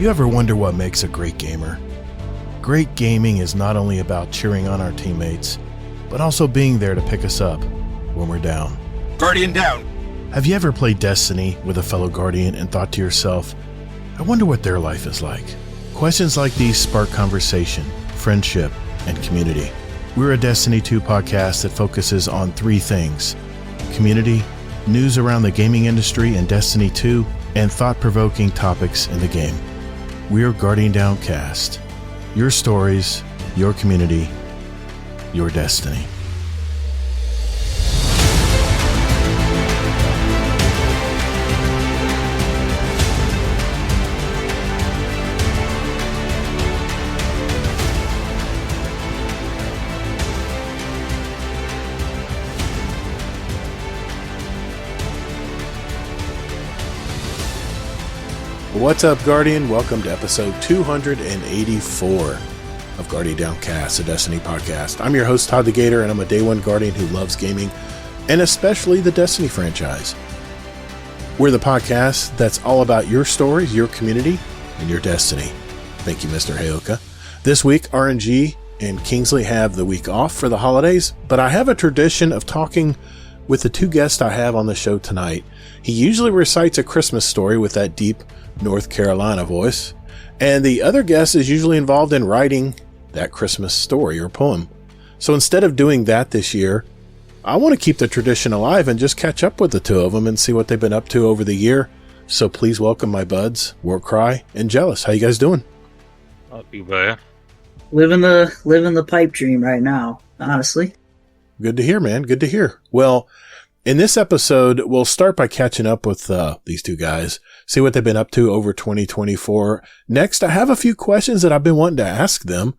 You ever wonder what makes a great gamer? Great gaming is not only about cheering on our teammates, but also being there to pick us up when we're down. Guardian down! Have you ever played Destiny with a fellow Guardian and thought to yourself, I wonder what their life is like? Questions like these spark conversation, friendship, and community. We're a Destiny 2 podcast that focuses on three things: community, news around the gaming industry and Destiny 2, and thought-provoking topics in the game. We're Guardian Downcast. Your stories, your community, your destiny. What's up, Guardian? Welcome to episode 284 of Guardian Downcast, a Destiny podcast. I'm your host, ToddtheGatr, and I'm a Day One Guardian who loves gaming, and especially the Destiny franchise. We're the podcast that's all about your stories, your community, and your destiny. Thank you, Mr. Hayoka. This week, RNG and Kingsley have the week off for the holidays, but I have a tradition of talking with the two guests I have on the show tonight. He usually recites a Christmas story with that deep North Carolina voice, and the other guest is usually involved in writing that Christmas story or poem. So instead of doing that this year, I want to keep the tradition alive and just catch up with the two of them and see what they've been up to over the year. So please welcome my buds, Warcry and Jellis. How you guys doing? Not too bad. Living the pipe dream right now, honestly. Good to hear, man. Good to hear. Well, in this episode, we'll start by catching up with these two guys, see what they've been up to over 2024. Next, I have a few questions that I've been wanting to ask them.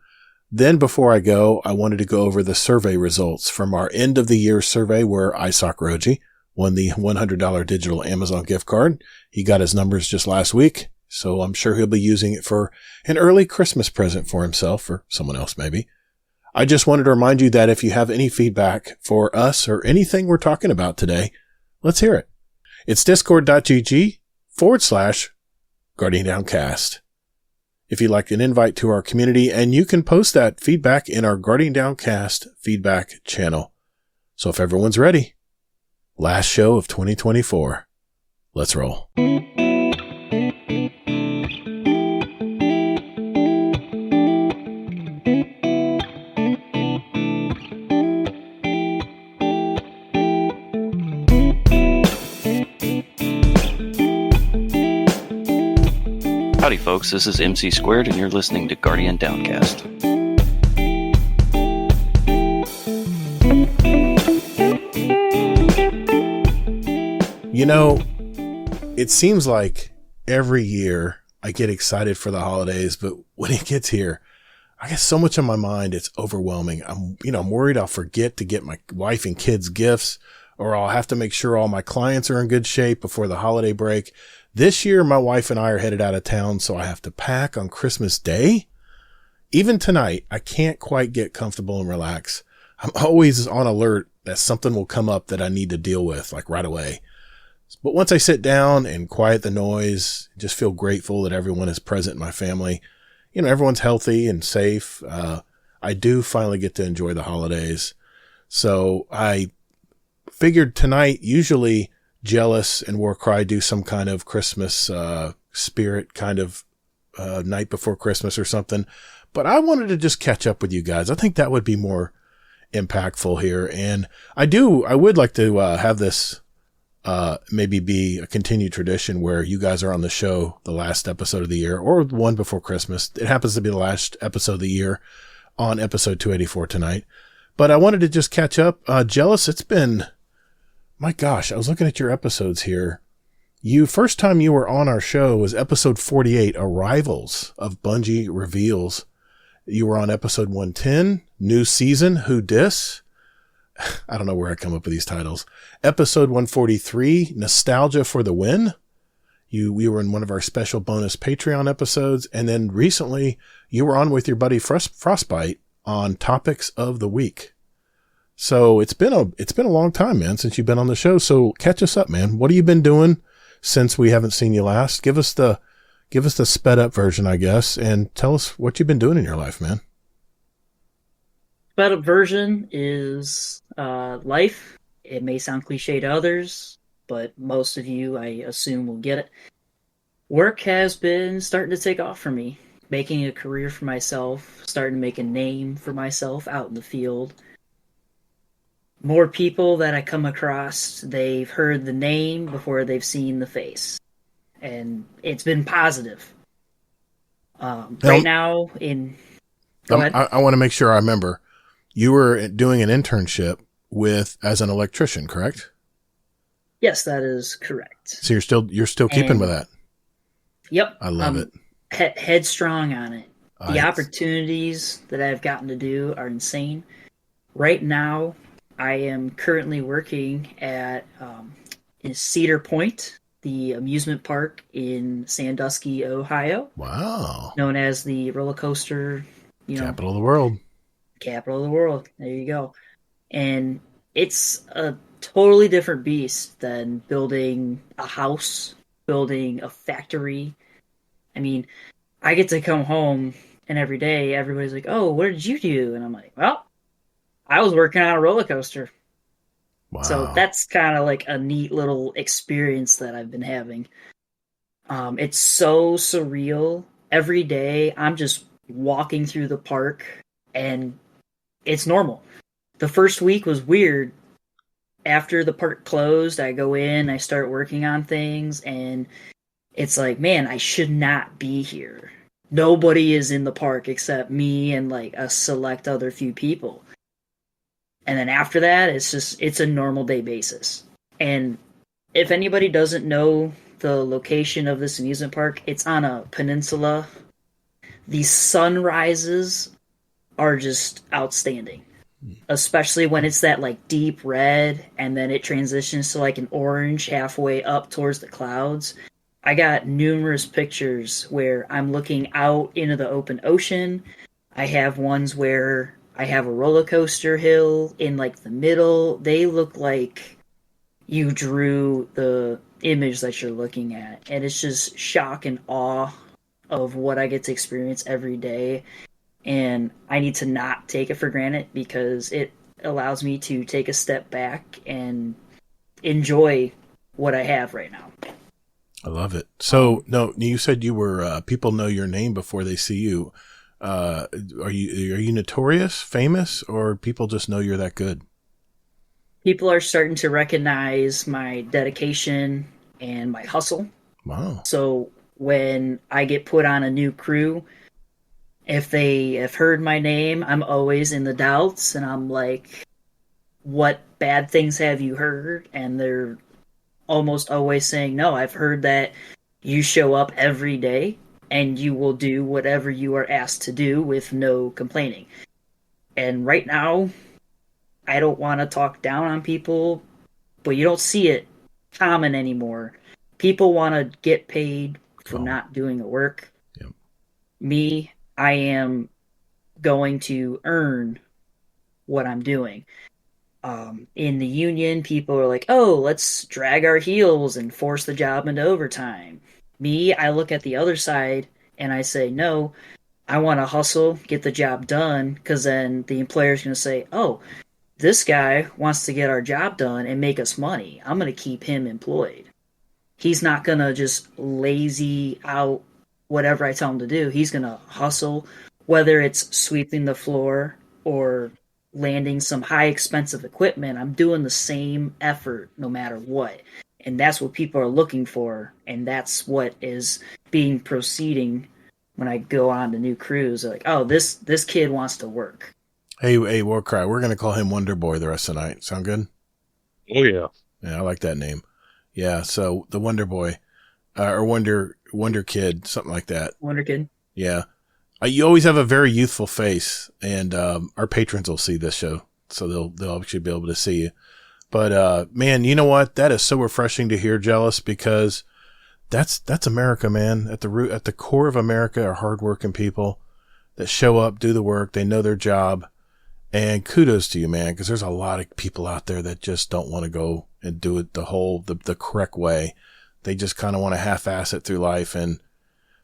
Then before I go, I wanted to go over the survey results from our end of the year survey where Roji won the $100 digital Amazon gift card. He got his numbers just last week, so I'm sure he'll be using it for an early Christmas present for himself or someone else maybe. I just wanted to remind you that if you have any feedback for us or anything we're talking about today, let's hear it. It's discord.gg/Guardian Downcast. If you'd like an invite to our community, and you can post that feedback in our Guardian Downcast feedback channel. So if everyone's ready, last show of 2024, let's roll. Howdy folks, this is MC Squared and you're listening to Guardian Downcast. You know, it seems like every year I get excited for the holidays, but when it gets here, I get so much on my mind, it's overwhelming. I'm worried I'll forget to get my wife and kids gifts, or I'll have to make sure all my clients are in good shape before the holiday break. This year, my wife and I are headed out of town, so I have to pack on Christmas Day. Even tonight, I can't quite get comfortable and relax. I'm always on alert that something will come up that I need to deal with, like right away. But once I sit down and quiet the noise, just feel grateful that everyone is present in my family. You know, everyone's healthy and safe. I do finally get to enjoy the holidays. So I figured tonight, usually Jellis and Warcry do some kind of Christmas spirit kind of night before Christmas or something. But I wanted to just catch up with you guys. I think that would be more impactful here. And I would like to have this maybe be a continued tradition where you guys are on the show the last episode of the year or the one before Christmas. It happens to be the last episode of the year on episode 284 tonight. But I wanted to just catch up. Jellis, it's been... My gosh, I was looking at your episodes here. First time you were on our show was episode 48, Arrivals of Bungie Reveals. You were on episode 110, New Season, Who Dis? I don't know where I come up with these titles. Episode 143, Nostalgia for the Win. We were in one of our special bonus Patreon episodes. And then recently, you were on with your buddy Frostbite on Topics of the Week. So it's been a long time, man, since you've been on the show. So catch us up, man. What have you been doing since we haven't seen you last? Give us the give us the sped up version, I guess, and tell us what you've been doing in your life, man. Sped up version is life. It may sound cliche to others, but most of you, I assume, will get it. Work has been starting to take off for me. Making a career for myself, starting to make a name for myself out in the field. More people that I come across, they've heard the name before they've seen the face. And it's been positive. Right now, Go ahead. I want to make sure I remember. You were doing an internship as an electrician, correct? Yes, that is correct. So you're still keeping with that. Yep. I love it. Headstrong on it. The opportunities that I've gotten to do are insane. Right now, I am currently working at in Cedar Point, the amusement park in Sandusky, Ohio. Wow. Known as the roller coaster, capital of the world. Capital of the world. There you go. And it's a totally different beast than building a house, building a factory. I mean, I get to come home and every day everybody's like, "Oh, what did you do?" And I'm like, "Well, I was working on a roller coaster." Wow. So that's kind of like a neat little experience that I've been having. It's so surreal. Every day I'm just walking through the park and it's normal. The first week was weird. After the park closed, I go in, I start working on things, and it's like, man, I should not be here. Nobody is in the park except me and like a select other few people. And then after that, it's a normal day basis. And if anybody doesn't know the location of this amusement park, it's on a peninsula. The sunrises are just outstanding. Especially when it's that like deep red and then it transitions to like an orange halfway up towards the clouds. I got numerous pictures where I'm looking out into the open ocean. I have ones where I have a roller coaster hill in like the middle. They look like you drew the image that you're looking at. And it's just shock and awe of what I get to experience every day. And I need to not take it for granted because it allows me to take a step back and enjoy what I have right now. I love it. So, no, you said you were, people know your name before they see you. Are you notorious, famous, or people just know you're that good? People are starting to recognize my dedication and my hustle. Wow. So when I get put on a new crew, if they have heard my name, I'm always in the doubts, and I'm like, what bad things have you heard? And they're almost always saying, no, I've heard that you show up every day, and you will do whatever you are asked to do with no complaining. And right now, I don't want to talk down on people, but you don't see it common anymore. People want to get paid for not doing the work. Yep. Me, I am going to earn what I'm doing. In the union, people are like, oh, let's drag our heels and force the job into overtime. Me, I look at the other side and I say, no, I want to hustle, get the job done, because then the employer's going to say, oh, this guy wants to get our job done and make us money. I'm going to keep him employed. He's not going to just lazy out whatever I tell him to do. He's going to hustle, whether it's sweeping the floor or landing some high expensive equipment. I'm doing the same effort no matter what. And that's what people are looking for. And that's what is being proceeding when I go on to new crews. They're like, oh, this kid wants to work. Hey, Warcry, we're going to call him Wonderboy the rest of the night. Sound good? Oh, yeah. Yeah, I like that name. Yeah, so the Wonderboy, or Wonder Kid, something like that. Wonder Kid. Yeah. You always have a very youthful face, and our patrons will see this show, so they'll actually be able to see you. But man, you know what? That is so refreshing to hear, Jellis, because that's America, man. At the core of America are hardworking people that show up, do the work, they know their job, and kudos to you, man, because there's a lot of people out there that just don't want to go and do it the correct way. They just kind of want to half-ass it through life, and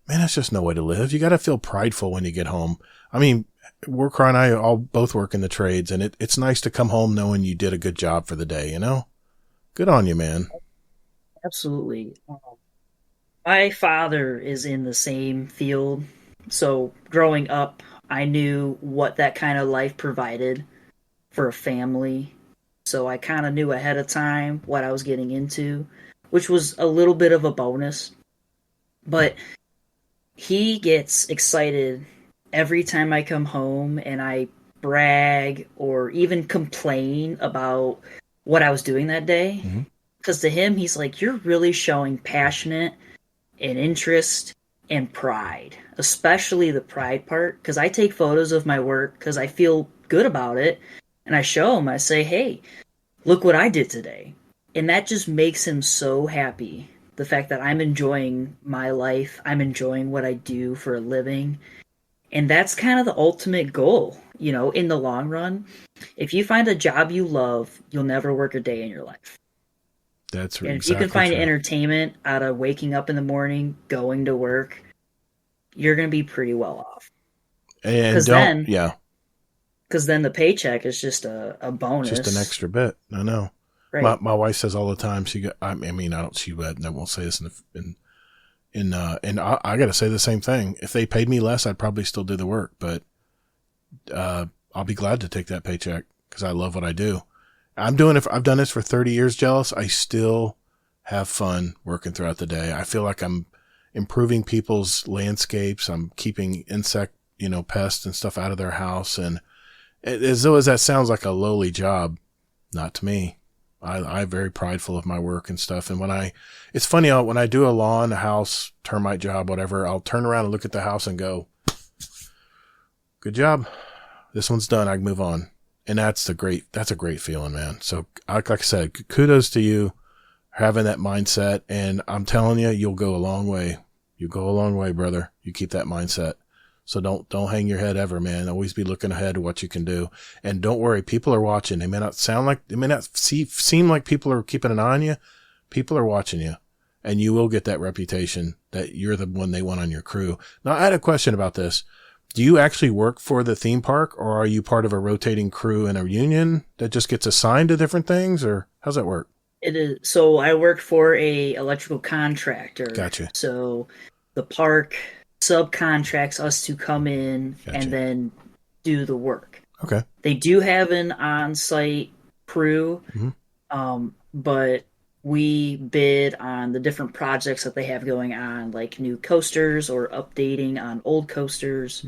man, that's just no way to live. You got to feel prideful when you get home. I mean, Warcry and I all both work in the trades, and it's nice to come home knowing you did a good job for the day, you know? Good on you, man. Absolutely. My father is in the same field, so growing up, I knew what that kind of life provided for a family. So I kind of knew ahead of time what I was getting into, which was a little bit of a bonus. But he gets excited every time I come home and I brag or even complain about what I was doing that day. Because to him, he's like, you're really showing passionate and interest and pride, especially the pride part. Because I take photos of my work because I feel good about it. And I show him, I say, hey, look what I did today. And that just makes him so happy. The fact that I'm enjoying my life, I'm enjoying what I do for a living. And that's kind of the ultimate goal, you know, in the long run. If you find a job you love, you'll never work a day in your life. That's and exactly if you can find true. entertainment out of waking up in the morning, going to work, you're going to be pretty well off. And Because then the paycheck is just a bonus. Just an extra bit. I know. Right. My wife says all the time. I won't say this and I got to say the same thing. If they paid me less, I'd probably still do the work, but I'll be glad to take that paycheck because I love what I do. I've done this for 30 years, Jellis. I still have fun working throughout the day. I feel like I'm improving people's landscapes. I'm keeping insect, pests and stuff out of their house. And as though as that sounds like a lowly job, not to me. I'm very prideful of my work and stuff. And it's funny, when I do a lawn, a house, termite job, whatever, I'll turn around and look at the house and go, good job. This one's done. I can move on. And that's a great feeling, man. So like I said, kudos to you having that mindset. And I'm telling you, you'll go a long way. You go a long way, brother. You keep that mindset. So don't hang your head ever, man. Always be looking ahead to what you can do. And don't worry, people are watching. They may not seem like people are keeping an eye on you. People are watching you. And you will get that reputation that you're the one they want on your crew. Now, I had a question about this. Do you actually work for the theme park, or are you part of a rotating crew in a union that just gets assigned to different things, or how's that work? It is. So I work for a electrical contractor. Gotcha. So the park subcontracts us to come in and then do the work. Okay. They do have an on-site crew, but we bid on the different projects that they have going on, like new coasters or updating on old coasters.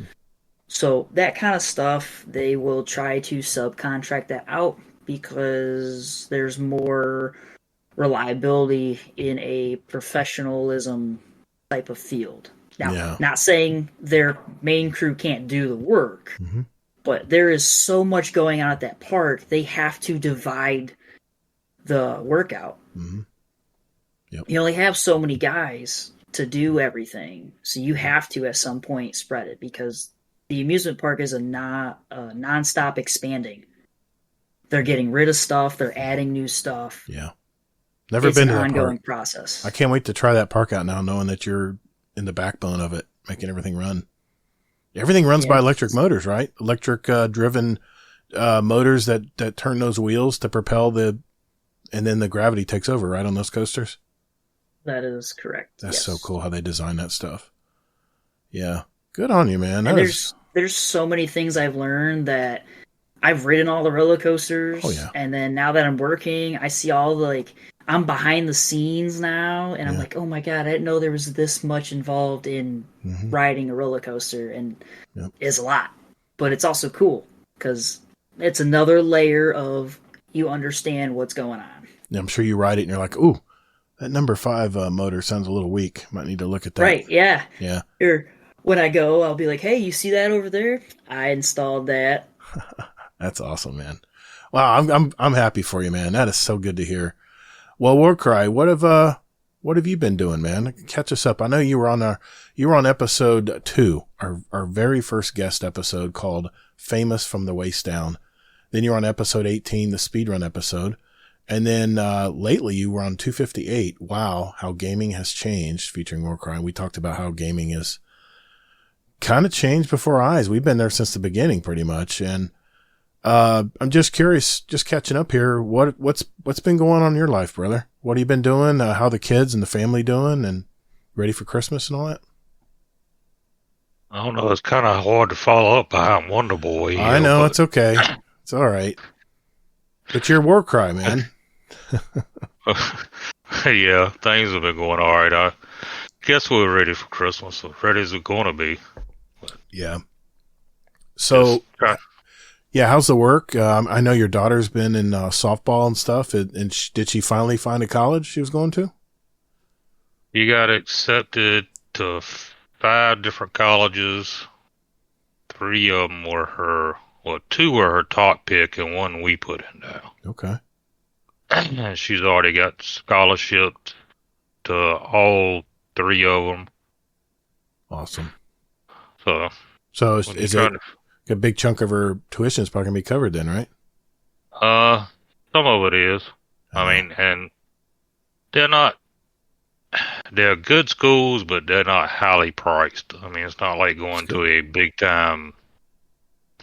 So that kind of stuff, they will try to subcontract that out because there's more reliability in a professionalism type of field. Now, not saying their main crew can't do the work, but there is so much going on at that park, they have to divide the workout. Yep. You only have so many guys to do everything, so you have to at some point spread it because the amusement park is a non-stop expanding. They're getting rid of stuff, they're adding new stuff. Yeah. Never been to that park. It's an ongoing park. process. I can't wait to try that park out now, knowing that you're in the backbone of it, making everything run. Everything runs by electric motors, right? Electric driven motors that turn those wheels to propel and then the gravity takes over, right, on those coasters? That is correct. That's so cool how they design that stuff. Yeah. Good on you, man. And there's so many things I've learned that I've ridden all the roller coasters. Oh, yeah. And then now that I'm working, I see all the, I'm behind the scenes now. And I'm like, oh my God, I didn't know there was this much involved in riding a roller coaster. And it's a lot. But it's also cool because it's another layer of you understand what's going on. I'm sure you ride it and you're like, ooh, that number 5 motor sounds a little weak. Might need to look at that. Right, yeah. Yeah. Or when I go, I'll be like, hey, you see that over there? I installed that. That's awesome, man. Wow, I'm happy for you, man. That is so good to hear. Well, Warcry, what have you been doing, man? Catch us up. I know you were on episode 2, our very first guest episode called Famous from the Waist Down. Then you're on episode 18, the speedrun episode. And then lately you were on 258. Wow, how gaming has changed, featuring Warcry. We talked about how gaming is kind of changed before our eyes. We've been there since the beginning pretty much. And I'm just curious, just catching up here, what's been going on in your life, brother? What have you been doing? How the kids and the family doing, and ready for Christmas and all that? I don't know. It's kind of hard to follow up behind Wonderboy. I know, it's okay. It's all right. But you're Warcry, man. Yeah, things have been going all right. I guess we're ready for Christmas. As ready as we're going to be. Yeah. So, yeah, how's the work? I know your daughter's been in softball and stuff. And did she finally find a college she was going to? You got accepted to 5 different colleges. 3 of them were her, well, 2 were her top pick and 1 we put in now. Okay. And she's already got scholarships to all 3 of them. Awesome. So is it a big chunk of her tuition is probably going to be covered then, right? Some of it is. I mean, and they're good schools, but they're not highly priced. I mean, it's not like going to a big time,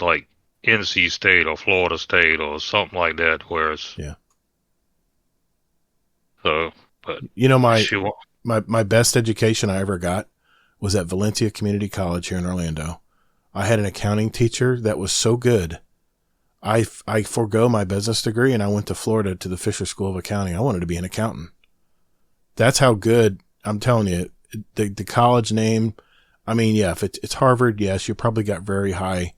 like NC State or Florida State or something like that, where it's, yeah. So, but you know, my best education I ever got was at Valencia Community College here in Orlando. I had an accounting teacher that was so good. I forego my business degree and I went to Florida to the Fisher School of Accounting. I wanted to be an accountant. That's how good, I'm telling you, the college name. I mean, yeah, if it's Harvard, yes, you probably got very high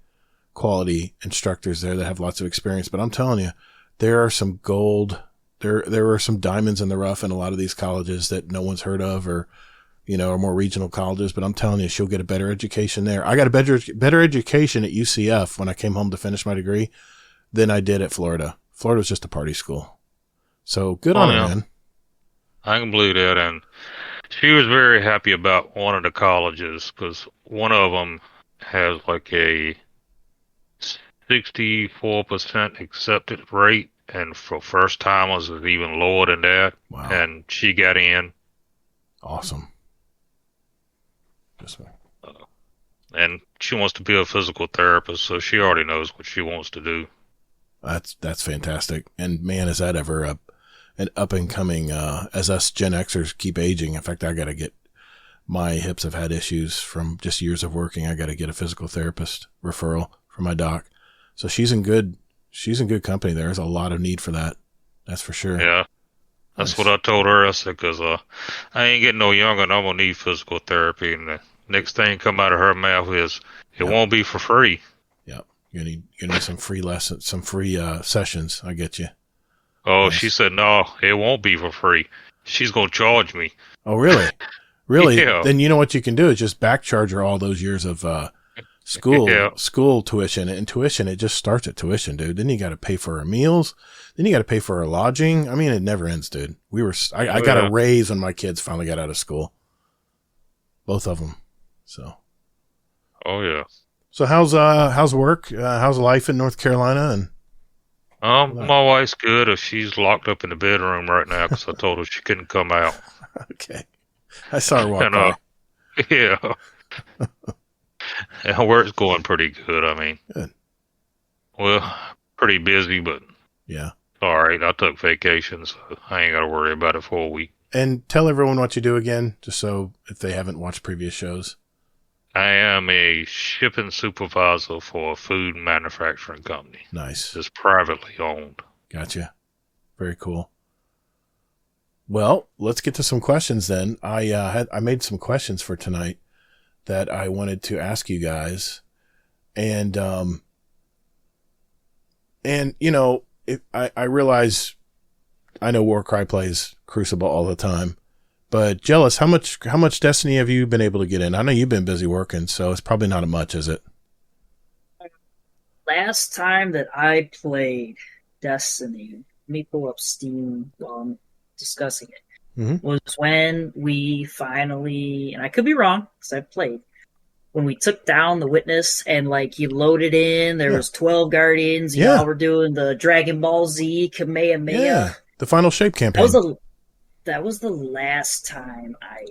quality instructors there that have lots of experience. But I'm telling you, there are some gold. There are some diamonds in the rough in a lot of these colleges that no one's heard of, or, you know, are more regional colleges. But I'm telling you, she'll get a better education there. I got a better education at UCF when I came home to finish my degree than I did at Florida. Florida was just a party school. So good on her, man. I can believe that. And she was very happy about one of the colleges because one of them has like a 64% accepted rate. And for first timers, it's even lower than that. Wow. And she got in. Awesome. And she wants to be a physical therapist, so she already knows what she wants to do. That's fantastic. And man, is that ever an up and coming, as us Gen Xers keep aging. In fact, I got to get, my hips have had issues from just years of working. I got to get a physical therapist referral from my doc. So she's in good company. There's a lot of need for that. That's for sure. Yeah. That's nice. What I told her. I said, because I ain't getting no younger and I'm going to need physical therapy. And the next thing come out of her mouth is, it won't be for free. Yeah. You need some free lessons, some free sessions. I get you. Oh, nice. She said, no, it won't be for free. She's going to charge me. Oh, really? Really? Yeah. Then you know what you can do is just back charge her all those years of school tuition. And tuition, it just starts at tuition, dude. Then you got to pay for her meals. Then you got to pay for her lodging. I mean, it never ends, dude. I got a raise when my kids finally got out of school. Both of them. So. Oh, yeah. So how's work? How's life in North Carolina? And my wife's good. She's locked up in the bedroom right now because I told her she couldn't come out. Okay. I saw her walk by. Yeah. And work's going pretty good. I mean, good. Well, pretty busy, but yeah. All right. I took vacation, so I ain't got to worry about it for a week. And tell everyone what you do again, just so if they haven't watched previous shows. I am a shipping supervisor for a food manufacturing company. Nice. It's privately owned. Gotcha. Very cool. Well, let's get to some questions then. I made some questions for tonight that I wanted to ask you guys. And you know, I realize I know Warcry plays Crucible all the time. But Jellis, how much Destiny have you been able to get in? I know you've been busy working, so it's probably not much, is it? Last time that I played Destiny, let me pull up Steam while I'm discussing it, was when we finally, and I could be wrong because I played, when we took down the Witness and like you loaded in, there was 12 Guardians, y'all were doing the Dragon Ball Z Kamehameha. The Final Shape campaign. That was the last time I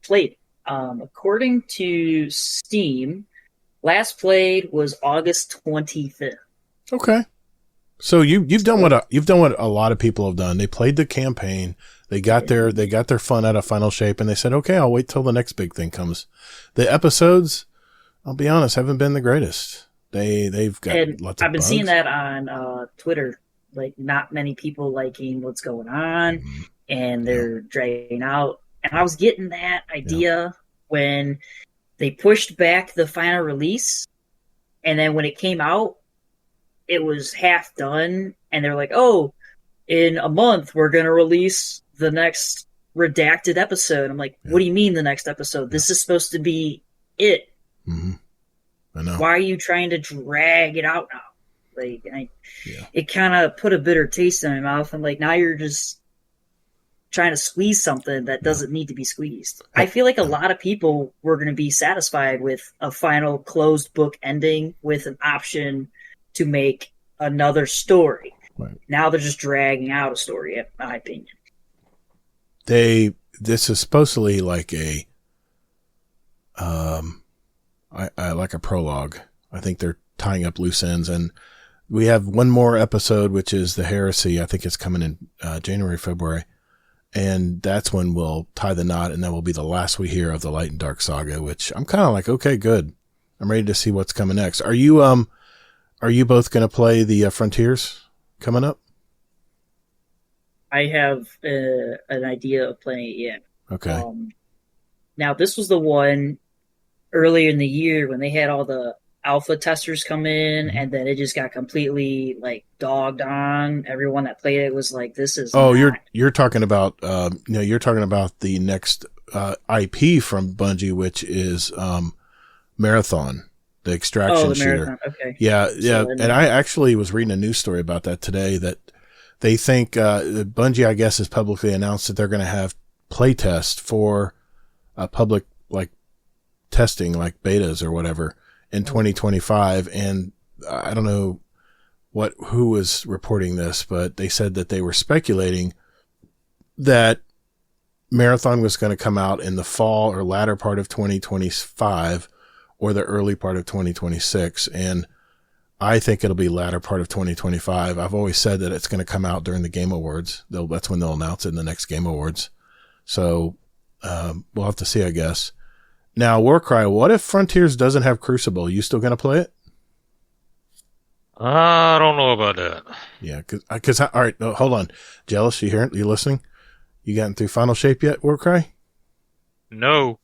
played. According to Steam, last played was August 25th. Okay. So you've done what a lot of people have done. They played the campaign. They got their fun out of Final Shape, and they said, "Okay, I'll wait till the next big thing comes." The episodes, I'll be honest, haven't been the greatest. They've got lots of I've been bugs. seeing that on Twitter. Like, not many people liking what's going on, and they're dragging out. And I was getting that idea when they pushed back the final release, and then when it came out, it was half done, and they're like, "Oh, in a month we're gonna release the next redacted episode." I'm like, "What do you mean the next episode? This is supposed to be it. I know. Why are you trying to drag it out now?" Like, it kind of put a bitter taste in my mouth. I'm like, now you're just trying to squeeze something that doesn't need to be squeezed. I feel like a lot of people were going to be satisfied with a final closed book ending with an option to make another story. Right. Now they're just dragging out a story, in my opinion. This is supposedly like a like a prologue. I think they're tying up loose ends, and we have one more episode, which is the Heresy. I think it's coming in January, February, and that's when we'll tie the knot, and that will be the last we hear of the Light and Dark saga. Which I'm kind of like, okay, good. I'm ready to see what's coming next. Are you both going to play the Frontiers coming up? I have an idea of playing it yet. Okay. Now, this was the one earlier in the year when they had all the alpha testers come in, and then it just got completely like dogged on. Everyone that played it was like, "This is." Oh, you're talking about you're talking about the next IP from Bungie, which is Marathon, the extraction shooter. Marathon. Okay. Yeah. And I actually was reading a news story about that today, that they think Bungie, I guess, has publicly announced that they're going to have playtest for public like testing, like betas or whatever, in 2025. And I don't know who was reporting this, but they said that they were speculating that Marathon was going to come out in the fall or latter part of 2025 or the early part of 2026. And I think it'll be latter part of 2025. I've always said that it's going to come out during the Game Awards. That's when they'll announce it, in the next Game Awards. So we'll have to see, I guess. Now, Warcry, what if Frontiers doesn't have Crucible? You still going to play it? I don't know about that. Yeah, because all right, no, hold on. Jellis, you hearing? You listening? You gotten through Final Shape yet, Warcry? No.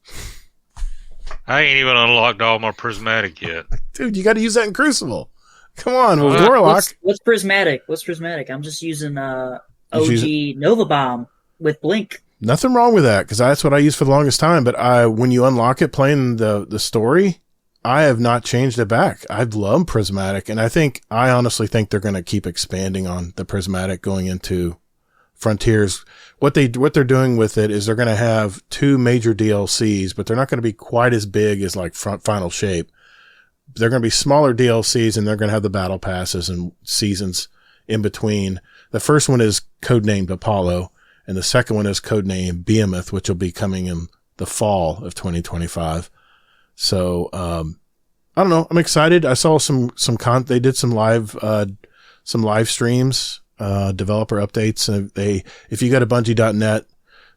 I ain't even unlocked all my prismatic yet. Dude, you got to use that in Crucible. Come on, with Warlock. What's prismatic? I'm just using OG Nova Bomb with Blink. Nothing wrong with that, because that's what I used for the longest time. But when you unlock it playing the story, I have not changed it back. I love Prismatic, and I honestly think they're going to keep expanding on the Prismatic going into Frontiers. What they're doing with it is they're going to have 2 major DLCs, but they're not going to be quite as big as like Final Shape. They're going to be smaller DLCs, and they're going to have the battle passes and seasons in between. The first one is codenamed Apollo, and the second one is codenamed Behemoth, which will be coming in the fall of 2025. So, I don't know. I'm excited. I saw they did some live streams, developer updates. And if you go to Bungie.net,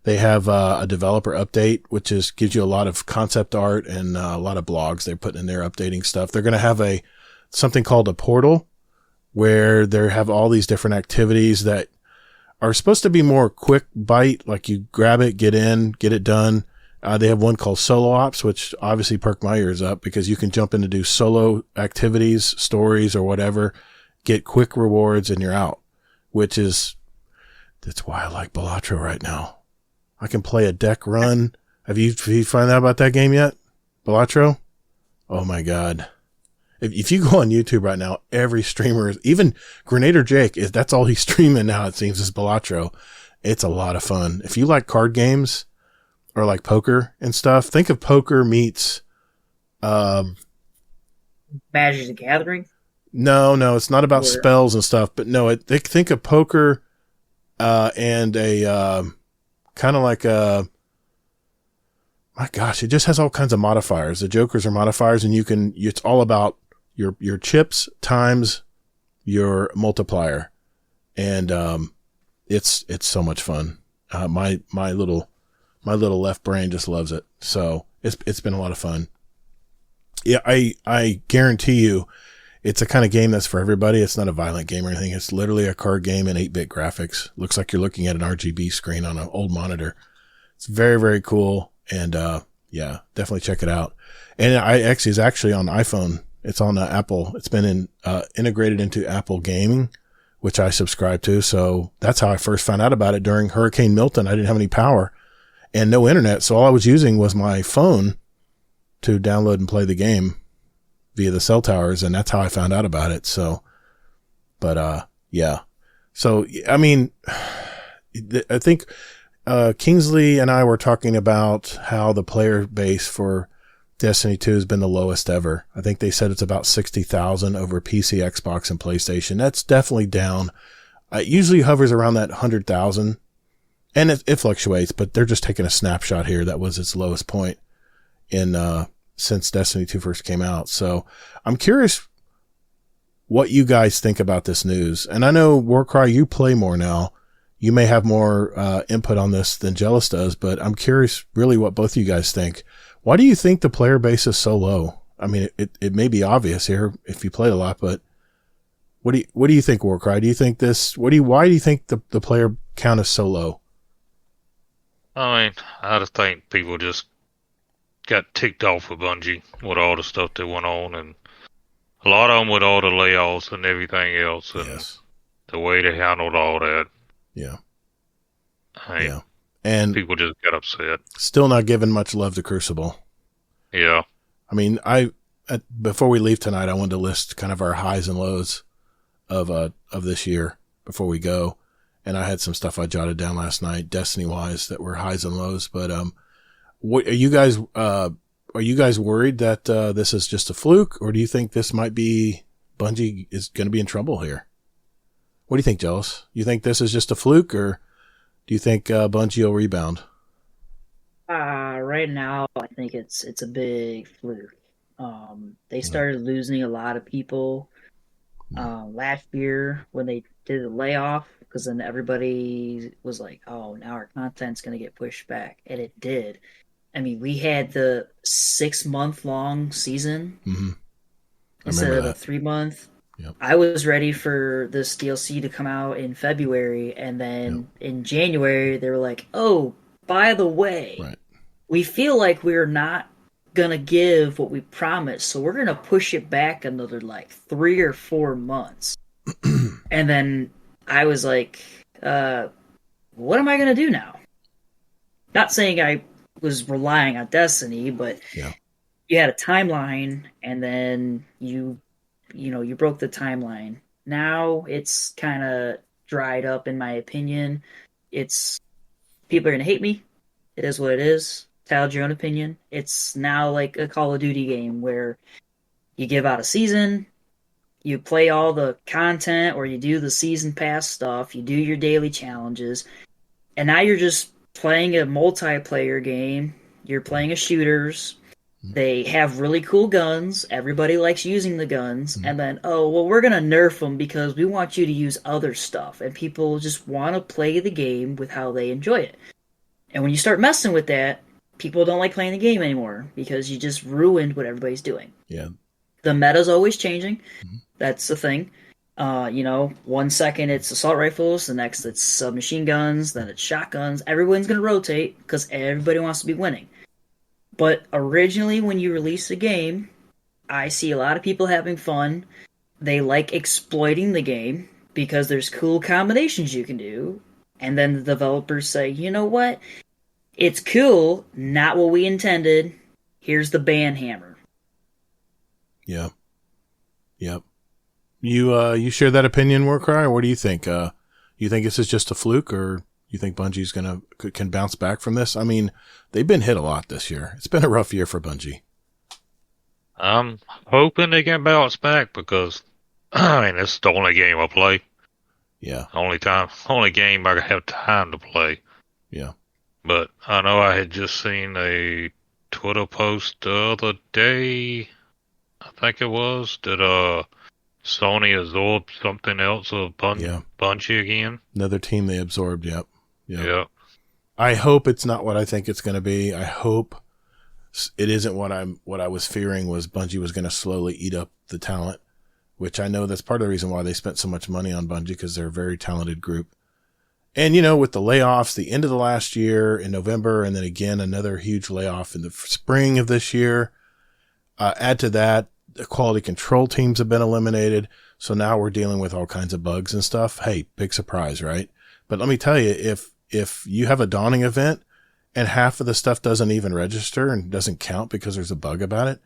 they have a developer update, which gives you a lot of concept art and a lot of blogs they're putting in there, updating stuff. They're going to have something called a portal, where they have all these different activities that are supposed to be more quick bite, like you grab it, get in, get it done. They have one called Solo Ops, which obviously perked my ears up, because you can jump in to do solo activities, stories, or whatever, get quick rewards, and you're out, that's why I like Balatro right now. I can play a deck run. Have you found out about that game yet? Balatro? Oh my God. If you go on YouTube right now, every streamer, even Grenader Jake, that's all he's streaming now, it seems, is Balatro. It's a lot of fun. If you like card games or like poker and stuff, think of poker meets Magic the Gathering? No, it's not about spells and stuff, but no, think of poker and a kind of like a, my gosh, it just has all kinds of modifiers. The jokers are modifiers, and it's all about your chips times your multiplier. And it's so much fun. My little left brain just loves it. So it's been a lot of fun. Yeah, I guarantee you it's a kind of game that's for everybody. It's not a violent game or anything. It's literally a card game in 8-bit graphics. Looks like you're looking at an RGB screen on an old monitor. It's very, very cool. And, yeah, definitely check it out. And it's actually on iPhone. It's on Apple. It's been integrated into Apple Gaming, which I subscribe to. So that's how I first found out about it during Hurricane Milton. I didn't have any power and no internet. So all I was using was my phone to download and play the game via the cell towers. And that's how I found out about it. So, but, yeah. So, I mean, I think, Kingsley and I were talking about how the player base for Destiny 2 has been the lowest ever. I think they said it's about 60,000 over PC, Xbox, and PlayStation. That's definitely down. It usually hovers around that 100,000, and it fluctuates, but they're just taking a snapshot here. That was its lowest point since Destiny 2 first came out. So I'm curious what you guys think about this news. And I know, Warcry, you play more now. You may have more input on this than Jellis does, but I'm curious really what both of you guys think. Why do you think the player base is so low? I mean, it may be obvious here if you play a lot, but what do you think, Warcry? Do you think why do you think the player count is so low? I mean, I just think people just got ticked off with Bungie with all the stuff that went on, and a lot of them with all the layoffs and everything else, and Yes. the way they handled all that. Yeah. Yeah. And people just got upset. Still not giving much love to Crucible. Yeah. I mean, before we leave tonight, I wanted to list kind of our highs and lows of this year before we go. And I had some stuff I jotted down last night, Destiny wise, that were highs and lows. But, what are you guys worried that, this is just a fluke, or do you think this might be Bungie is going to be in trouble here? What do you think, Jellis? You think this is just a fluke, or do you think Bungie will rebound? Right now, I think it's a big fluke. They started losing a lot of people last year when they did the layoff, because then everybody was like, oh, now our content's going to get pushed back. And it did. I mean, we had the 6-month-long season instead of the 3-month. Yep. I was ready for this DLC to come out in February, and then in January they were like, "Oh, by the way, we feel like we're not gonna give what we promised, so we're gonna push it back another like 3 or 4 months." And then I was like, "What am I gonna do now?" Not saying I was relying on Destiny, but you had a timeline, and then you broke the timeline. Now it's kind of dried up, in my opinion. People are going to hate me. It is what it is. Tell your own opinion. It's now like a Call of Duty game where you give out a season, you play all the content, or you do the season pass stuff, you do your daily challenges, and now you're just playing a multiplayer game. You're playing a shooters. They have really cool guns. Everybody likes using the guns. And then, we're going to nerf them because we want you to use other stuff. And people just want to play the game with how they enjoy it. And when you start messing with that, people don't like playing the game anymore because you just ruined what everybody's doing. Yeah. The meta's always changing. That's the thing. 1 second it's assault rifles, the next it's submachine guns, then it's shotguns. Everyone's going to rotate because everybody wants to be winning. But originally, when you release a game, I see a lot of people having fun. They like exploiting the game because there's cool combinations you can do. And then the developers say, you know what? It's cool, not what we intended. Here's the ban hammer. Yeah. Yep. You share that opinion, Warcry, or what do you think? You think this is just a fluke, or you think Bungie's can bounce back from this? I mean, they've been hit a lot this year. It's been a rough year for Bungie. I'm hoping they can bounce back because, I mean, it's the only game I play. Yeah. Only game I have time to play. Yeah. But I know I had just seen a Twitter post the other day, I think it was, that Sony absorbed something else of Bungie again. Another team they absorbed, yep. Yeah. I hope it's not what I think it's going to be. I hope it isn't what I was fearing was Bungie was going to slowly eat up the talent, which I know that's part of the reason why they spent so much money on Bungie, because they're a very talented group. And, with the layoffs, the end of the last year in November, and then again, another huge layoff in the spring of this year. Add to that, the quality control teams have been eliminated. So now we're dealing with all kinds of bugs and stuff. Hey, big surprise, right? But let me tell you, if you have a dawning event and half of the stuff doesn't even register and doesn't count because there's a bug about it,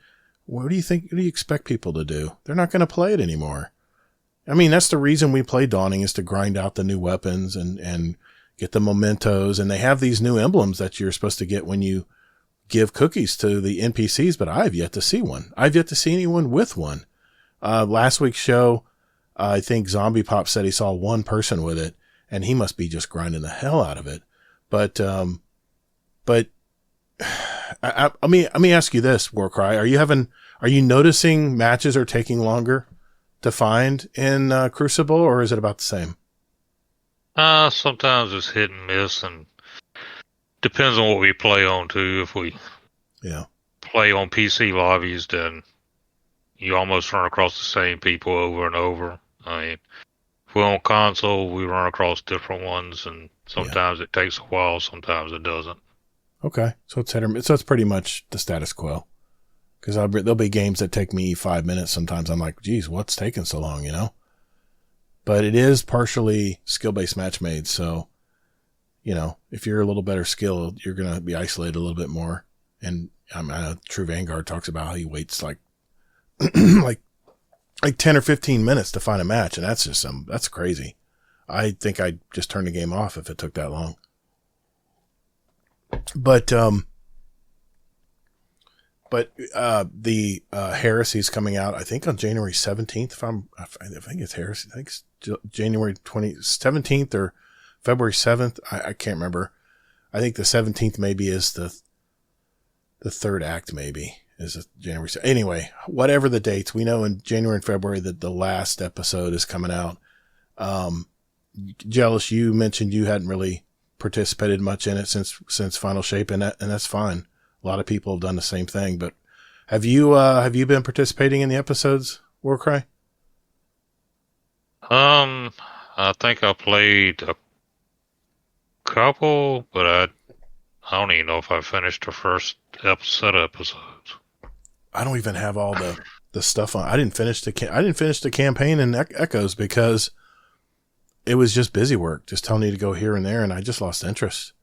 what do you expect people to do? They're not going to play it anymore. I mean, that's the reason we play Dawning, is to grind out the new weapons and get the mementos. And they have these new emblems that you're supposed to get when you give cookies to the NPCs, but I've yet to see one. I've yet to see anyone with one. Last week's show, I think Zombie Pop said he saw one person with it, and he must be just grinding the hell out of it. But let me ask you this, Warcry. Are you noticing matches are taking longer to find in Crucible, or is it about the same? Sometimes it's hit and miss, and depends on what we play on too. If we play on PC lobbies, then you almost run across the same people over and over. I mean, if we're on console, we run across different ones, and sometimes it takes a while, sometimes it doesn't. Okay, so it's pretty much the status quo. Because there'll be games that take me 5 minutes. Sometimes I'm like, geez, what's taking so long, But it is partially skill-based match made. So, if you're a little better skilled, you're going to be isolated a little bit more. And I know True Vanguard talks about how he waits like 10 or 15 minutes to find a match. And that's just that's crazy. I think I'd just turn the game off if it took that long. But the Heresy's coming out, I think, on January 17th. I think it's Heresy. I think it's January 17th or February 7th. I can't remember. I think the 17th maybe is the third act, maybe is January. Anyway, whatever the dates, we know in January and February that the last episode is coming out. Jellis, you mentioned you hadn't really participated much in it since Final Shape, and that's fine. A lot of people have done the same thing, but have you been participating in the episodes, Warcry? I think I played a couple, but I don't even know if I finished the first set of episodes. I don't even have all the stuff on. I didn't finish the campaign in Echoes because it was just busy work, just telling you to go here and there, and I just lost interest.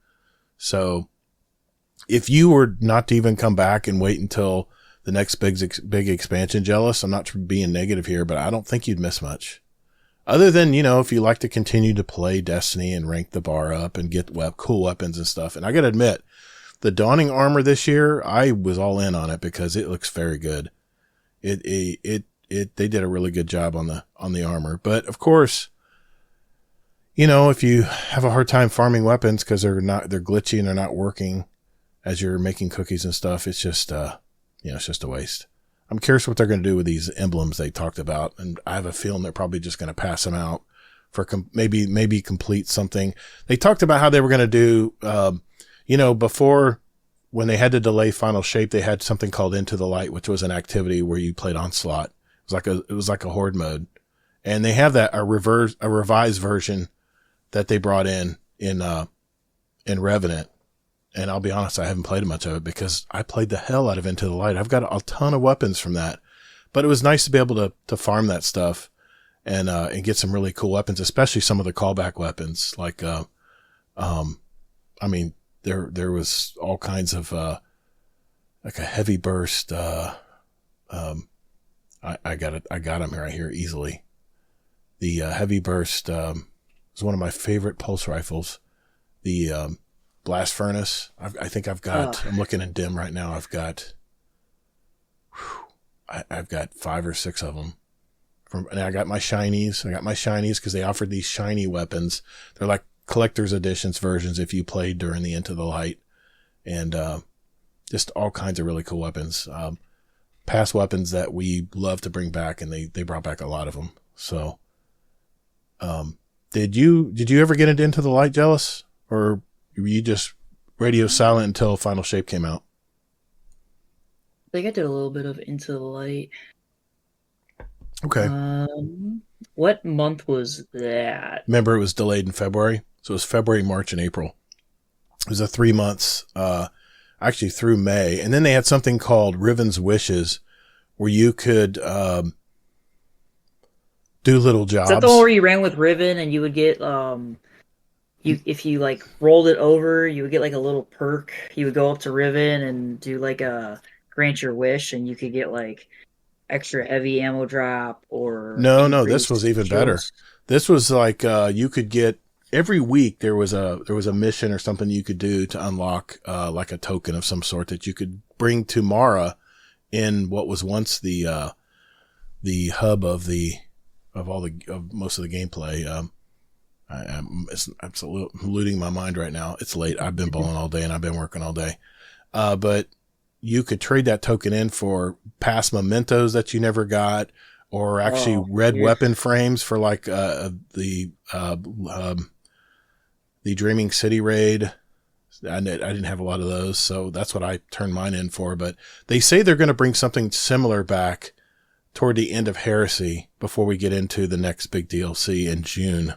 So if you were not to even come back and wait until the next big expansion, Jellis, I'm not being negative here, but I don't think you'd miss much. Other than, if you like to continue to play Destiny and rank the bar up and get cool weapons and stuff. And I got to admit, the Dawning armor this year, I was all in on it because it looks very good. They did a really good job on the armor. But of course, if you have a hard time farming weapons because they're glitchy and they're not working as you're making cookies and stuff, it's just, it's just a waste. I'm curious what they're going to do with these emblems they talked about, and I have a feeling they're probably just going to pass them out for maybe complete something. They talked about how they were going to do, before when they had to delay Final Shape, they had something called Into the Light, which was an activity where you played Onslaught. It was like a horde mode, and they have a revised version that they brought in Revenant. And I'll be honest, I haven't played much of it because I played the hell out of Into the Light. I've got a ton of weapons from that, but it was nice to be able to farm that stuff and get some really cool weapons, especially some of the callback weapons. Like, there was all kinds of, like a heavy burst. I got them right here easily. The heavy burst was one of my favorite pulse rifles. The Blast Furnace. I think I've got. I'm looking in dim right now. I've got 5 or 6 of them And I got my shinies. Because they offered these shiny weapons. They're like collector's editions versions if you played during the Into the Light. And just all kinds of really cool weapons. Past weapons that we love to bring back, and they brought back a lot of them. So, did you ever get into the Light, Jellis, or were you just radio silent until Final Shape came out? I think I did a little bit of Into the Light. Okay. What month was that? Remember, it was delayed in February, so it was February, March, and April. It was a 3 months. Actually through May. And then they had something called Riven's Wishes where you could do little jobs. Is that the one where you ran with Riven and you would get if you like rolled it over, you would get like a little perk. You would go up to Riven and do like a grant your wish, and you could get like extra heavy ammo drop or no, this was even better. This was like you could get every week there was a mission or something you could do to unlock like a token of some sort that you could bring to Mara in what was once the hub of most of the gameplay. It's absolutely eluding my mind right now. It's late. I've been bowling all day and I've been working all day. But you could trade that token in for past mementos that you never got, or actually red weapon frames for like the Dreaming City raid. I didn't have a lot of those, so that's what I turned mine in for. But they say they're going to bring something similar back toward the end of Heresy before we get into the next big DLC in June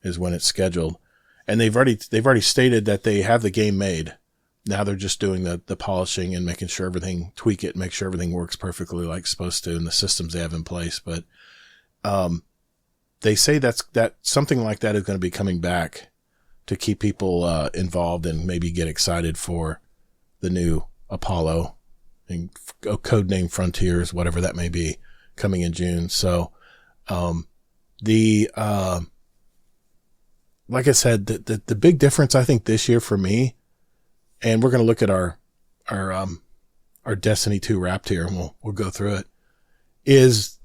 is when it's scheduled. And they've already stated that they have the game made. Now they're just doing the polishing and making sure tweak it, make sure everything works perfectly like it's supposed to, and the systems they have in place. But they say that something like that is going to be coming back to keep people involved and maybe get excited for the new Apollo and codename Frontiers, whatever that may be, coming in June. So, like I said, the big difference I think this year for me, and we're going to look at our Destiny 2 Wrapped here, and we'll go through it, is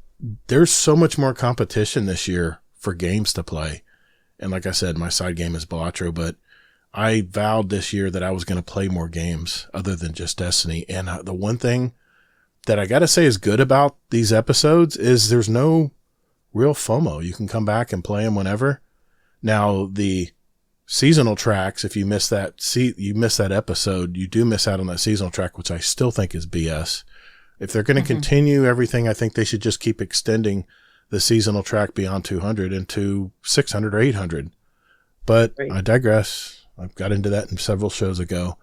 there's so much more competition this year for games to play. And like I said, my side game is Balatro, but I vowed this year that I was going to play more games other than just Destiny. And the one thing that I got to say is good about these episodes is there's no real FOMO. You can come back and play them whenever. Now, the seasonal tracks, if you miss that episode, you do miss out on that seasonal track, which I still think is BS. If they're going to continue everything, I think they should just keep extending the seasonal track beyond 200 into 600 or 800. But I digress. I've got into that in several shows ago.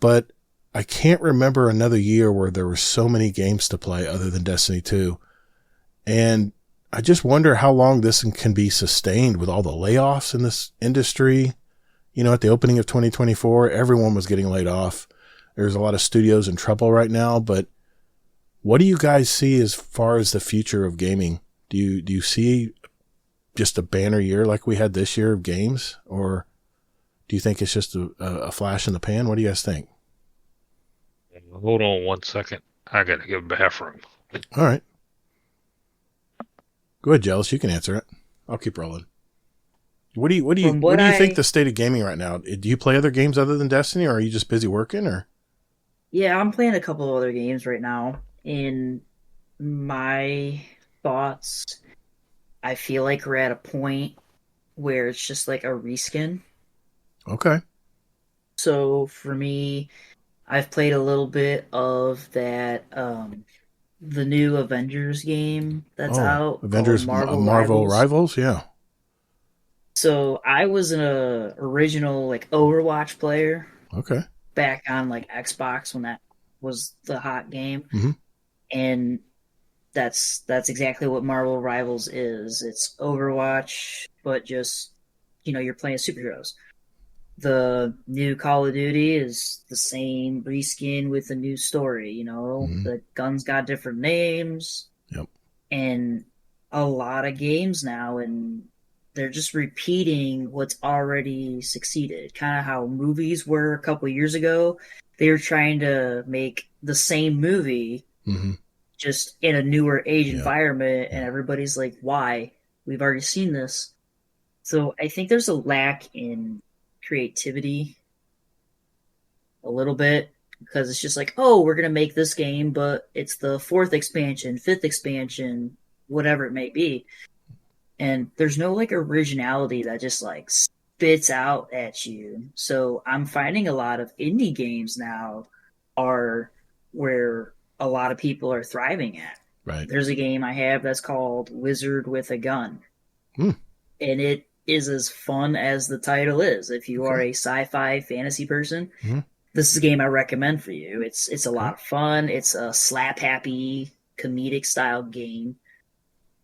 But I can't remember another year where there were so many games to play other than Destiny 2. And I just wonder how long this can be sustained with all the layoffs in this industry. You know, at the opening of 2024, everyone was getting laid off. There's a lot of studios in trouble right now, but what do you guys see as far as the future of gaming? Do you see just a banner year like we had this year of games, or do you think it's just a flash in the pan? What do you guys think? Hold on 1 second. I got to go to the bathroom. All right. Go ahead, Jellis. You can answer it. I'll keep rolling. What do you think the state of gaming right now? Do you play other games other than Destiny, or are you just busy working? Or yeah, I'm playing a couple of other games right now. In my thoughts, I feel like we're at a point where it's just like a reskin. Okay. So for me, I've played a little bit of that the new Avengers game that's out. Avengers Marvel Rivals, yeah. So I was an original like Overwatch player. Okay. Back on like Xbox when that was the hot game. Mm-hmm. And that's exactly what Marvel Rivals is. It's Overwatch, but just, you're playing superheroes. The new Call of Duty is the same reskin with a new story, Mm-hmm. The guns got different names. Yep. And a lot of games now, and they're just repeating what's already succeeded. Kind of how movies were a couple years ago. They were trying to make the same movie, mm-hmm. just in a newer age Yeah. environment, and everybody's like, why? We've already seen this. So I think there's a lack in creativity a little bit, because it's just like, oh, we're going to make this game, but it's the 4th expansion, 5th expansion, whatever it may be. And there's no like originality that just like spits out at you. So I'm finding a lot of indie games now are where a lot of people are thriving at. Right. There's a game I have that's called Wizard with a Gun. Hmm. And it is as fun as the title is. If you are a sci-fi fantasy person, this is a game I recommend for you. It's a lot of fun. It's a slap happy comedic style game.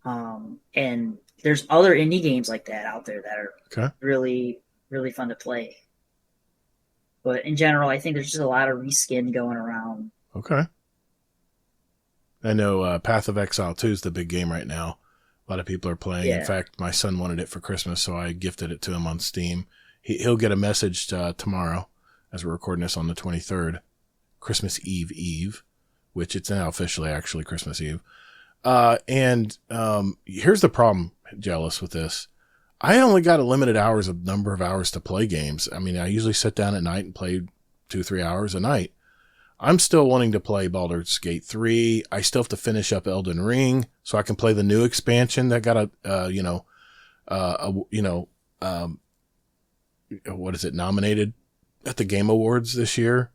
And there's other indie games like that out there that are really, really fun to play. But in general, I think there's just a lot of reskin going around. Okay. I know Path of Exile 2 is the big game right now. A lot of people are playing. Yeah. In fact, my son wanted it for Christmas, so I gifted it to him on Steam. He'll get a message tomorrow, as we're recording this on the 23rd, Christmas Eve, which it's now officially actually Christmas Eve. And here's the problem, Jellis, with this. I only got a limited number of hours to play games. I mean, I usually sit down at night and play 2-3 hours a night. I'm still wanting to play Baldur's Gate 3. I still have to finish up Elden Ring so I can play the new expansion that got nominated at the Game Awards this year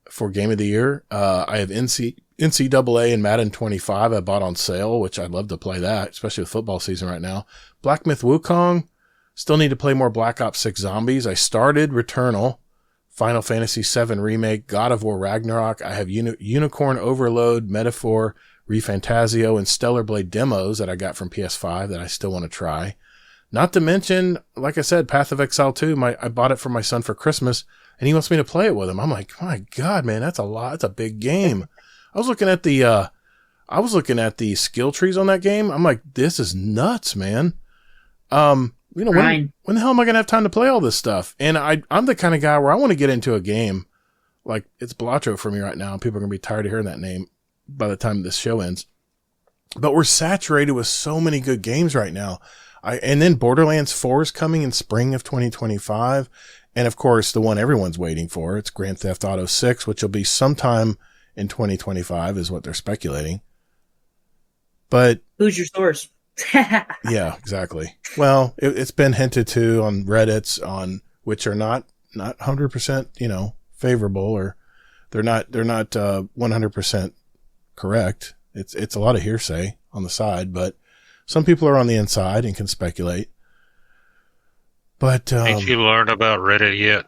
for Game of the Year. I have NCAA and Madden 25 I bought on sale, which I'd love to play that, especially with football season right now. Black Myth Wukong. Still need to play more Black Ops 6 Zombies. I started Returnal, Final Fantasy VII Remake, God of War Ragnarok. I have Unicorn Overload, Metaphor, ReFantazio, and Stellar Blade demos that I got from PS5 that I still want to try. Not to mention, like I said, Path of Exile 2. I bought it for my son for Christmas, and he wants me to play it with him. I'm like, my God, man, that's a lot. That's a big game. I was looking at the skill trees on that game. I'm like, this is nuts, man. When the hell am I going to have time to play all this stuff? And I'm the kind of guy where I want to get into a game. Like, it's Blatro for me right now. And people are going to be tired of hearing that name by the time this show ends. But we're saturated with so many good games right now. And then Borderlands 4 is coming in spring of 2025. And of course, the one everyone's waiting for, it's Grand Theft Auto 6, which will be sometime in 2025 is what they're speculating. But who's your source? Yeah, exactly. Well, it's been hinted to on Reddits, on which are not 100%, favorable, or they're not 100% correct. It's a lot of hearsay on the side, but some people are on the inside and can speculate. But ain't you learned about Reddit yet?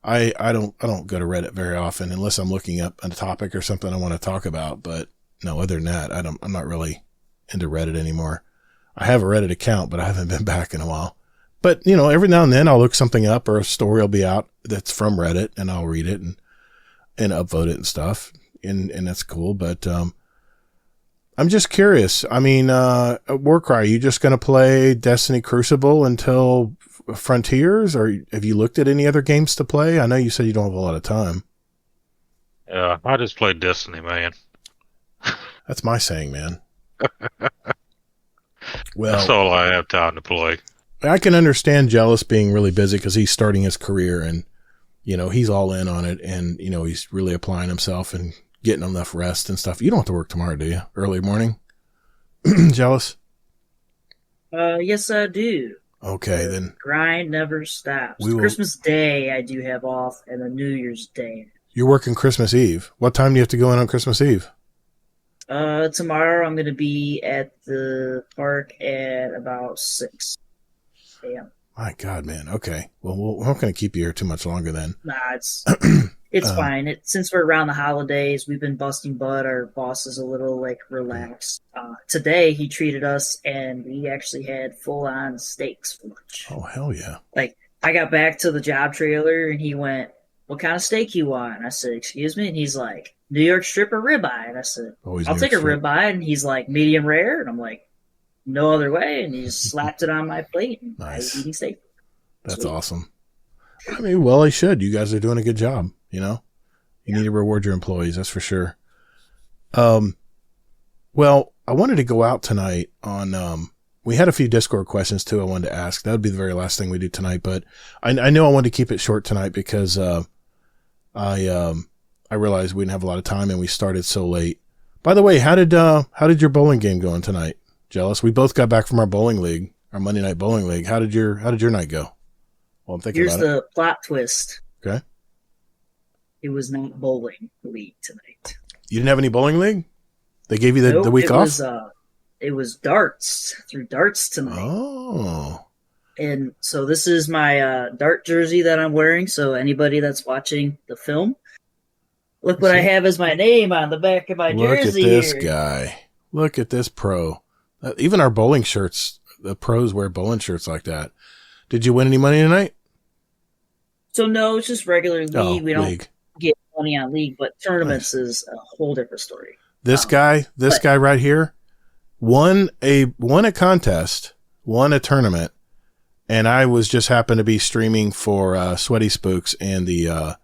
I don't go to Reddit very often unless I'm looking up a topic or something I want to talk about. But no, other than that, I'm not really into Reddit anymore. I have a Reddit account, but I haven't been back in a while. But, every now and then I'll look something up, or a story will be out that's from Reddit, and I'll read it and upvote it and stuff. And that's cool. But, I'm just curious. I mean, Warcry, are you just going to play Destiny Crucible until Frontiers, or have you looked at any other games to play? I know you said you don't have a lot of time. Yeah, I just played Destiny, man. That's my saying, man. Well, that's all I have time to play. I can understand Jellis being really busy because he's starting his career, and he's all in on it, and he's really applying himself and getting enough rest and stuff. You don't have to work tomorrow, do you? Early morning, Jellis? Yes, I do. Okay, then grind never stops. Christmas Day I do have off, and a New Year's Day. You're working Christmas Eve. What time do you have to go in on Christmas Eve? Tomorrow I'm going to be at the park at about 6 a.m. My God, man. Okay. Well, we're not going to keep you here too much longer then. Nah, it's fine. Since we're around the holidays, we've been busting butt. Our boss is a little relaxed. Today he treated us, and we actually had full-on steaks for lunch. Oh, hell yeah. I got back to the job trailer, and he went, "What kind of steak you want?" And I said, "Excuse me?" And he's like, "New York strip or ribeye?" And I said, "I'll take a ribeye." And he's like, "Medium rare?" And I'm like, "No other way." And he just slapped it on my plate, and I was eating steak. That's Sweet. Awesome. I mean, well, he should. You guys are doing a good job, You need to reward your employees, that's for sure. Well, I wanted to go out tonight on, we had a few Discord questions too I wanted to ask. That would be the very last thing we do tonight, but I know I wanted to keep it short tonight because, I realized we didn't have a lot of time and we started so late. By the way, how did your bowling game go tonight, Jellis? We both got back from our bowling league, our Monday night bowling league. How did your night go? Well, I'm thinking Here's about it. the plot twist. Okay. It was not bowling league tonight. You didn't have any bowling league? They gave you the week off? It was darts, through darts tonight. Oh. And so this is my dart jersey that I'm wearing. So anybody that's watching the film, look what I have as my name on the back of my jersey. Look at this here. guy. Look at this pro. Even our bowling shirts, the pros wear bowling shirts like that. Did you win any money tonight? So no, it's just regular league. We don't league. get money on league, but tournaments is a whole different story. This guy right here won a contest, won a tournament, and I was just happened to be streaming for Sweaty Spooks and the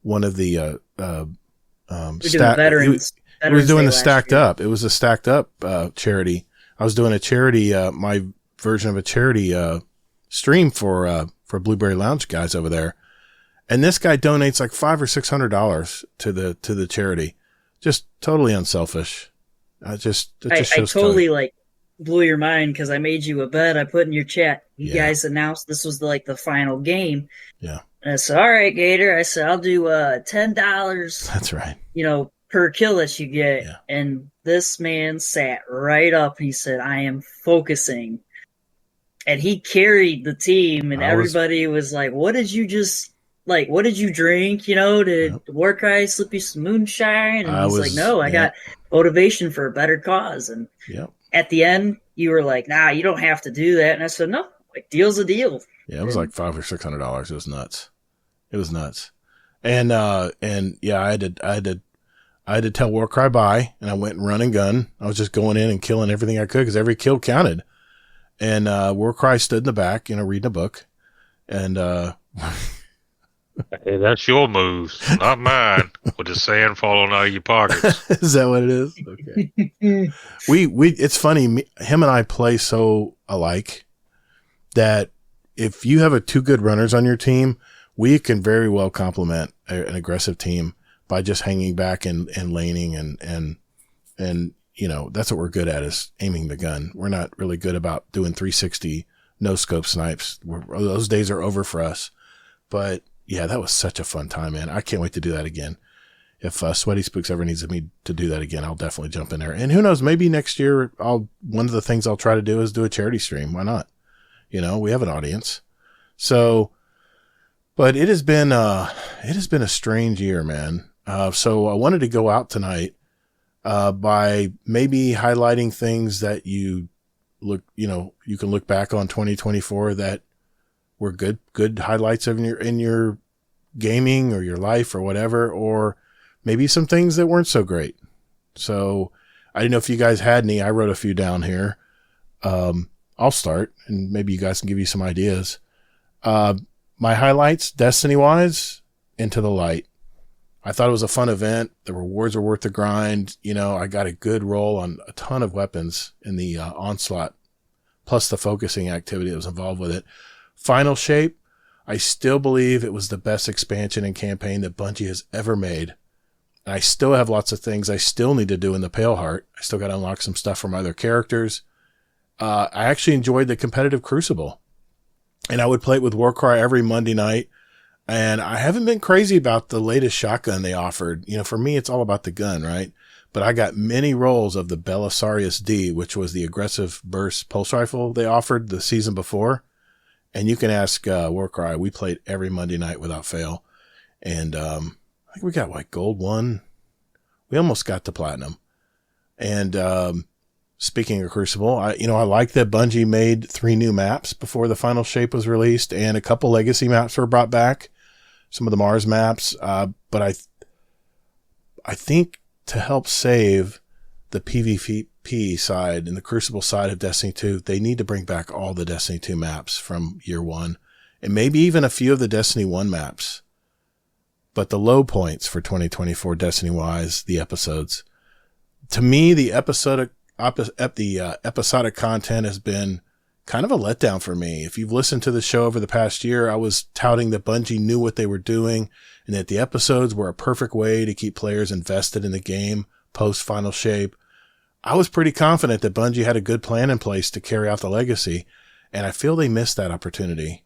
one of the Veterans. He was doing the Stacked year. Up. It was a Stacked Up charity. I was doing a charity, my version of a charity stream for Blueberry Lounge guys over there, and this guy donates like $500 or $600 to the charity. Just totally unselfish. I totally blew your mind because I made you a bet. I put in your chat. You guys announced this was the final game. Yeah. And I said, all right, Gator. I said, I'll do $10. That's right. Per kill that you get. Yeah. And this man sat right up and he said, I am focusing. And he carried the team and everybody was like, what did you drink, to Warcry slip you some moonshine? And he's like, no, I got motivation for a better cause. And at the end, you were like, nah, you don't have to do that. And I said, no, deal's a deal. Yeah, it was like $500 or $600. It was nuts. And I had to tell Warcry bye, and I went and run and gun. I was just going in and killing everything I could because every kill counted. And Warcry stood in the back, reading a book. And hey, that's your moves, not mine. With the sand falling out of your pockets. Is that what it is? Okay. It's funny. Him and I play so alike that if you have two good runners on your team, we can very well complement an aggressive team by just hanging back and laning and that's what we're good at, is aiming the gun. We're not really good about doing 360 no scope snipes. Those days are over for us. But yeah, that was such a fun time, man. I can't wait to do that again. If Sweaty Spooks ever needs me to do that again, I'll definitely jump in there. And who knows, maybe next year one of the things I'll try to do is do a charity stream. Why not? We have an audience. So, but it has been a strange year, man. So I wanted to go out tonight by maybe highlighting things that you can look back on 2024 that were good highlights of in your gaming or your life or whatever, or maybe some things that weren't so great. So I didn't know if you guys had any. I wrote a few down here. I'll start and maybe you guys can give you some ideas. My highlights, Destiny wise, Into the Light. I thought it was a fun event. The rewards were worth the grind. I got a good roll on a ton of weapons in the onslaught, plus the focusing activity that was involved with it. Final Shape, I still believe it was the best expansion and campaign that Bungie has ever made. And I still have lots of things I still need to do in the Pale Heart. I still got to unlock some stuff from other characters. I actually enjoyed the competitive Crucible. And I would play it with Warcry every Monday night. And I haven't been crazy about the latest shotgun they offered. For me, it's all about the gun, right? But I got many rolls of the Belisarius D, which was the aggressive burst pulse rifle they offered the season before. And you can ask Warcry. We played every Monday night without fail. And I think we got gold 1. We almost got to platinum. And speaking of Crucible, I like that Bungie made 3 new maps before the Final Shape was released, and a couple legacy maps were brought back. Some of the Mars maps, but I think to help save the PvP side and the Crucible side of Destiny 2, they need to bring back all the Destiny 2 maps from year 1, and maybe even a few of the Destiny 1 maps. But the low points for 2024 Destiny-wise, the episodes, to me, the episodic content has been kind of a letdown for me. If you've listened to the show over the past year, I was touting that Bungie knew what they were doing and that the episodes were a perfect way to keep players invested in the game post Final Shape. I was pretty confident that Bungie had a good plan in place to carry out the legacy, and I feel they missed that opportunity,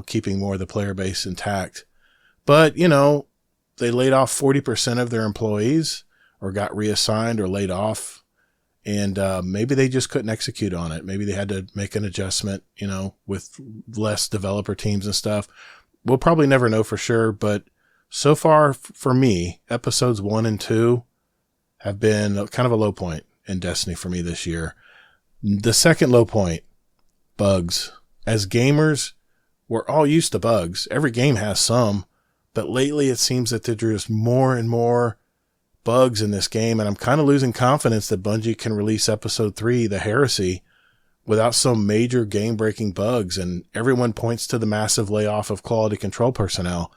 keeping more of the player base intact. But, they laid off 40% of their employees or got reassigned or laid off. And maybe they just couldn't execute on it. Maybe they had to make an adjustment, with less developer teams and stuff. We'll probably never know for sure. But so far, for me, episodes 1 and 2 have been kind of a low point in Destiny for me this year. The second low point, bugs. As gamers, we're all used to bugs. Every game has some. But lately, it seems that there's more and more bugs in this game, and I'm kind of losing confidence that Bungie can release episode 3, The Heresy, without some major game-breaking bugs, and everyone points to the massive layoff of quality control personnel.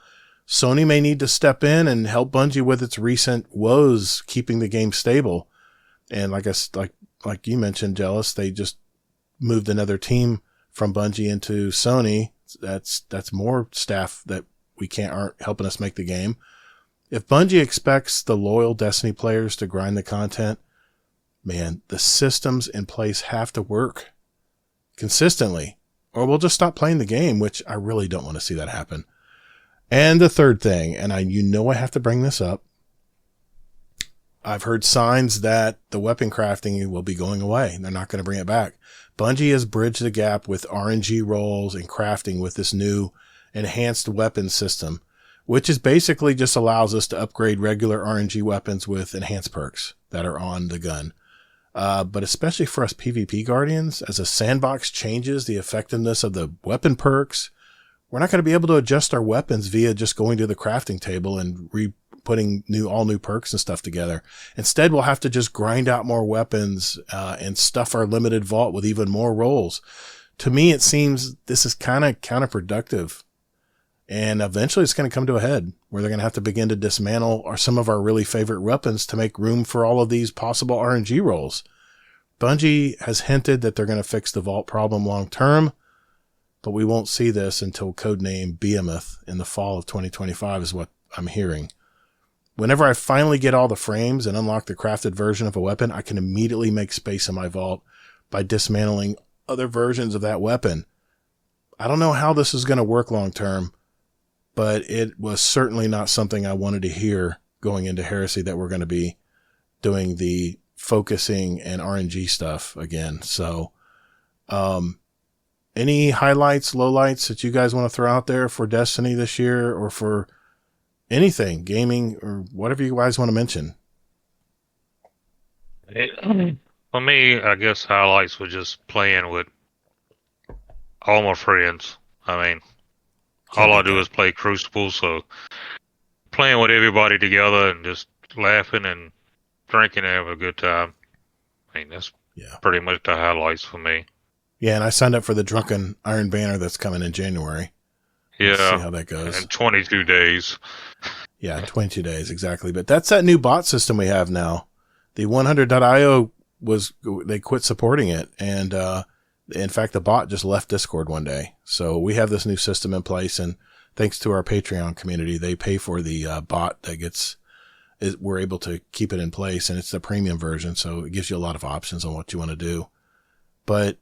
Sony may need to step in and help Bungie with its recent woes, keeping the game stable. And like you mentioned, Jellis, they just moved another team from Bungie into Sony. That's more staff that aren't helping us make the game. If Bungie expects the loyal Destiny players to grind the content, man, the systems in place have to work consistently, or we'll just stop playing the game, which I really don't want to see that happen. And the third thing, and I have to bring this up, I've heard signs that the weapon crafting will be going away. They're not going to bring it back. Bungie has bridged the gap with RNG rolls and crafting with this new enhanced weapon system, which is basically just allows us to upgrade regular RNG weapons with enhanced perks that are on the gun. But especially for us PvP Guardians, as a sandbox changes the effectiveness of the weapon perks, we're not going to be able to adjust our weapons via just going to the crafting table and putting all new perks and stuff together. Instead, we'll have to just grind out more weapons and stuff our limited vault with even more rolls. To me, it seems this is kind of counterproductive. And eventually it's going to come to a head where they're going to have to begin to dismantle some of our really favorite weapons to make room for all of these possible RNG rolls. Bungie has hinted that they're going to fix the vault problem long term, but we won't see this until codename Behemoth in the fall of 2025 is what I'm hearing. Whenever I finally get all the frames and unlock the crafted version of a weapon, I can immediately make space in my vault by dismantling other versions of that weapon. I don't know how this is going to work long term, but it was certainly not something I wanted to hear going into Heresy, that we're going to be doing the focusing and RNG stuff again. So, any highlights, lowlights that you guys want to throw out there for Destiny this year, or for anything, gaming, or whatever you guys want to mention? For me, I guess highlights were just playing with all my friends. I mean, all I do is play Crucible, so playing with everybody together and just laughing and drinking and having a good time. I mean, that's pretty much the highlights for me. Yeah, and I signed up for the Drunken Iron Banner that's coming in January. Yeah. Let's see how that goes. In 22 days. Yeah, 22 days, exactly. But that's that new bot system we have now. The 100.io they quit supporting it. And, in fact, the bot just left Discord one day. So we have this new system in place, and thanks to our Patreon community, they pay for the bot that we're able to keep it in place, and it's the premium version, so it gives you a lot of options on what you want to do. But,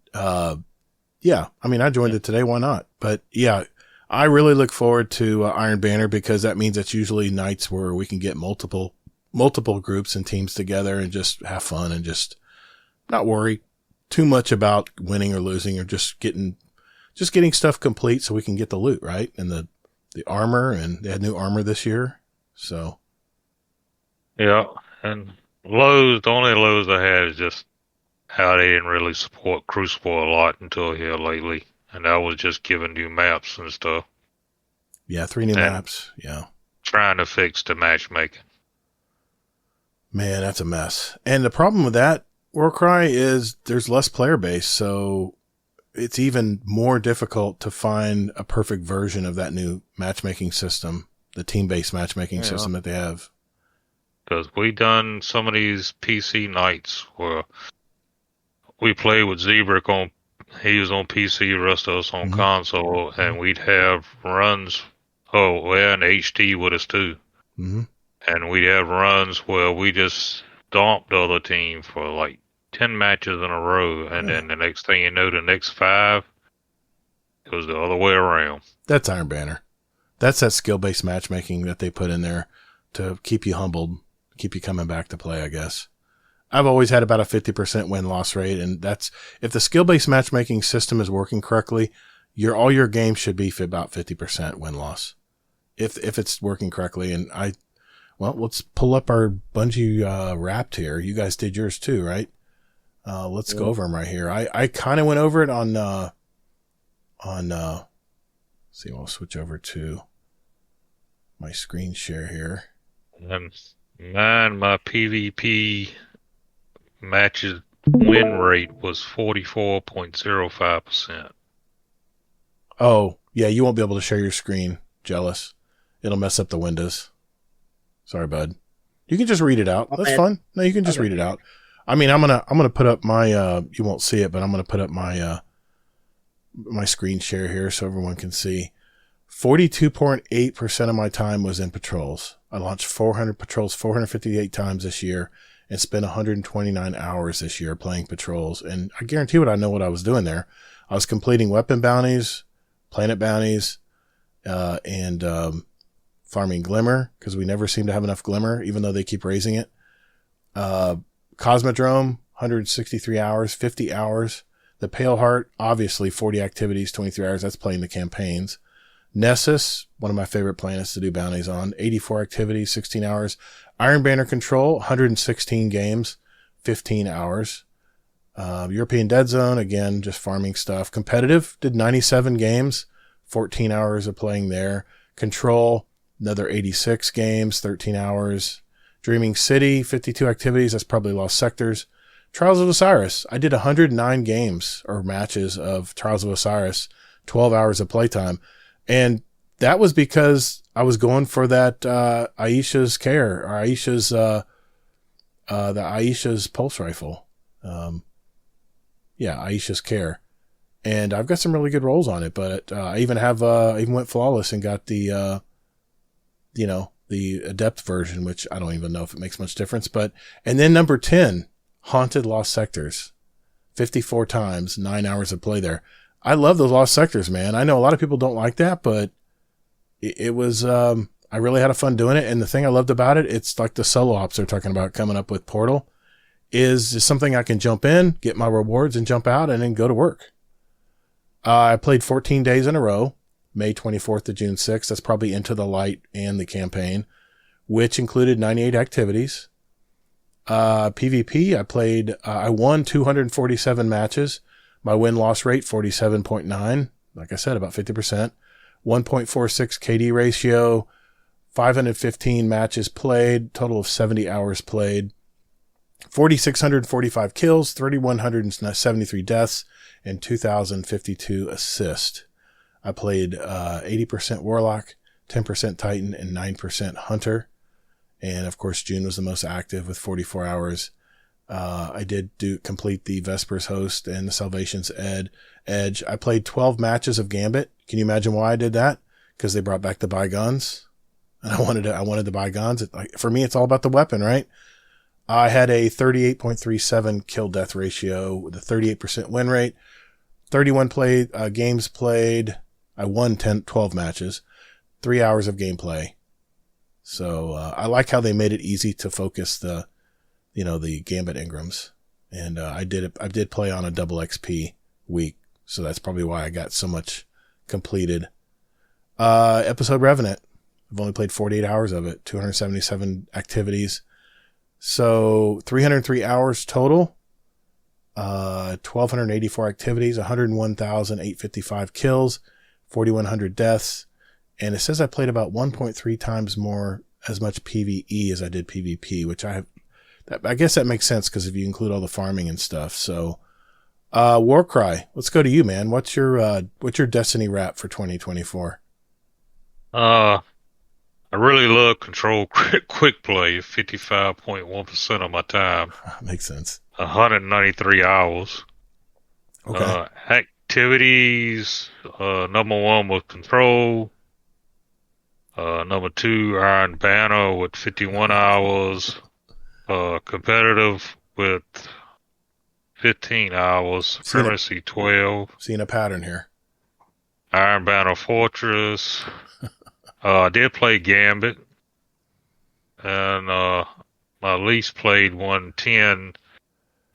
yeah, I mean, I joined it today. Why not? But yeah, I really look forward to Iron Banner, because that means it's usually nights where we can get multiple groups and teams together and just have fun and just not worry too much about winning or losing, or just getting stuff complete so we can get the loot, right? And the armor, and they had new armor this year. So. Yeah. And the only lows I had is just how they didn't really support Crucible a lot until here lately. And that was just giving new maps and stuff. Yeah, 3 new maps. Yeah. Trying to fix the matchmaking. Man, that's a mess. And the problem with that, Warcry, is there's less player base, so it's even more difficult to find a perfect version of that new matchmaking system, the team-based matchmaking system that they have. Because we done some of these PC nights where we played with Zebrick on, he was on PC, the rest of us on console, and we'd have runs, and HD with us too. Mm-hmm. And we'd have runs where we just stomped the other team for like 10 matches in a row, and then the next thing you know, the next 5, it was the other way around. That's Iron Banner. That's that skill-based matchmaking that they put in there to keep you humbled, keep you coming back to play, I guess. I've always had about a 50% win-loss rate, and that's if the skill-based matchmaking system is working correctly, all your games should be about 50% win-loss. If it's working correctly, and let's pull up our Bungie Wrapped here. You guys did yours too, right? Let's go over them right here. I kind of went over it on see, we'll switch over to my screen share here. And my PvP matches win rate was 44.05%. Oh, yeah, you won't be able to share your screen, Jellis. It'll mess up the windows. Sorry, bud. You can just read it out. That's fine. No, you can just read it out. I mean, I'm gonna put up my you won't see it, but I'm gonna put up my my screen share here so everyone can see. 42.8% of my time was in patrols. I launched 400 patrols 458 times this year and spent 129 hours this year playing patrols. And I guarantee what I was doing there. I was completing weapon bounties, planet bounties, and farming glimmer, because we never seem to have enough glimmer, even though they keep raising it. Cosmodrome, 163 hours, 50 hours. The Pale Heart, obviously 40 activities, 23 hours. That's playing the campaigns. Nessus, one of my favorite planets to do bounties on, 84 activities, 16 hours. Iron Banner Control, 116 games, 15 hours. European Dead Zone, again, just farming stuff. Competitive, did 97 games, 14 hours of playing there. Control, another 86 games, 13 hours. Dreaming City, 52 activities. That's probably Lost Sectors. Trials of Osiris. I did 109 games or matches of Trials of Osiris, 12 hours of playtime. And that was because I was going for that Aisha's Care, or Aisha's the Aisha's pulse rifle. Aisha's Care. And I've got some really good rolls on it, but I even went flawless and got the the Adept version, which I don't even know if it makes much difference. And then number 10, Haunted Lost Sectors, 54 times, 9 hours of play there. I love those Lost Sectors, man. I know a lot of people don't like that, but it was, I really had a fun doing it. And the thing I loved about it, it's like the solo ops they're talking about coming up with Portal, is something I can jump in, get my rewards and jump out and then go to work. I played 14 days in a row, May 24th to June 6th. That's probably Into the Light and the campaign, which included 98 activities. PvP, I won 247 matches. My win-loss rate, 47.9. Like I said, about 50%. 1.46 KD ratio. 515 matches played. Total of 70 hours played. 4,645 kills. 3,173 deaths. And 2,052 assists. I played 80% Warlock, 10% Titan, and 9% Hunter. And, of course, June was the most active with 44 hours. I did complete the Vespers Host and the Salvation's Edge. I played 12 matches of Gambit. Can you imagine why I did that? Because they brought back the bygones. And I wanted the bygones. For me, it's all about the weapon, right? I had a 38.37 kill-death ratio with a 38% win rate. 31 games played. I won 12 matches. 3 hours of gameplay. So I like how they made it easy to focus the Gambit Ingrams. And I did play on a double XP week, so that's probably why I got so much completed. Episode Revenant. I've only played 48 hours of it, 277 activities. So 303 hours total. 1,284 activities, 101,855 kills, 4,100 deaths. And it says I played about 1.3 times as much PvE as I did PvP, which I guess that makes sense because if you include all the farming and stuff. So, Warcry, let's go to you, man. What's your Destiny wrap for 2024? I I really love Control Quick Play, 55.1% of my time. Makes sense. 193 hours. Okay. Activities, number 1 was Control. Number 2, Iron Banner with 51 hours. Competitive with 15 hours. Supremacy 12. Seeing a pattern here. Iron Banner Fortress. I did play Gambit. And my least played 110.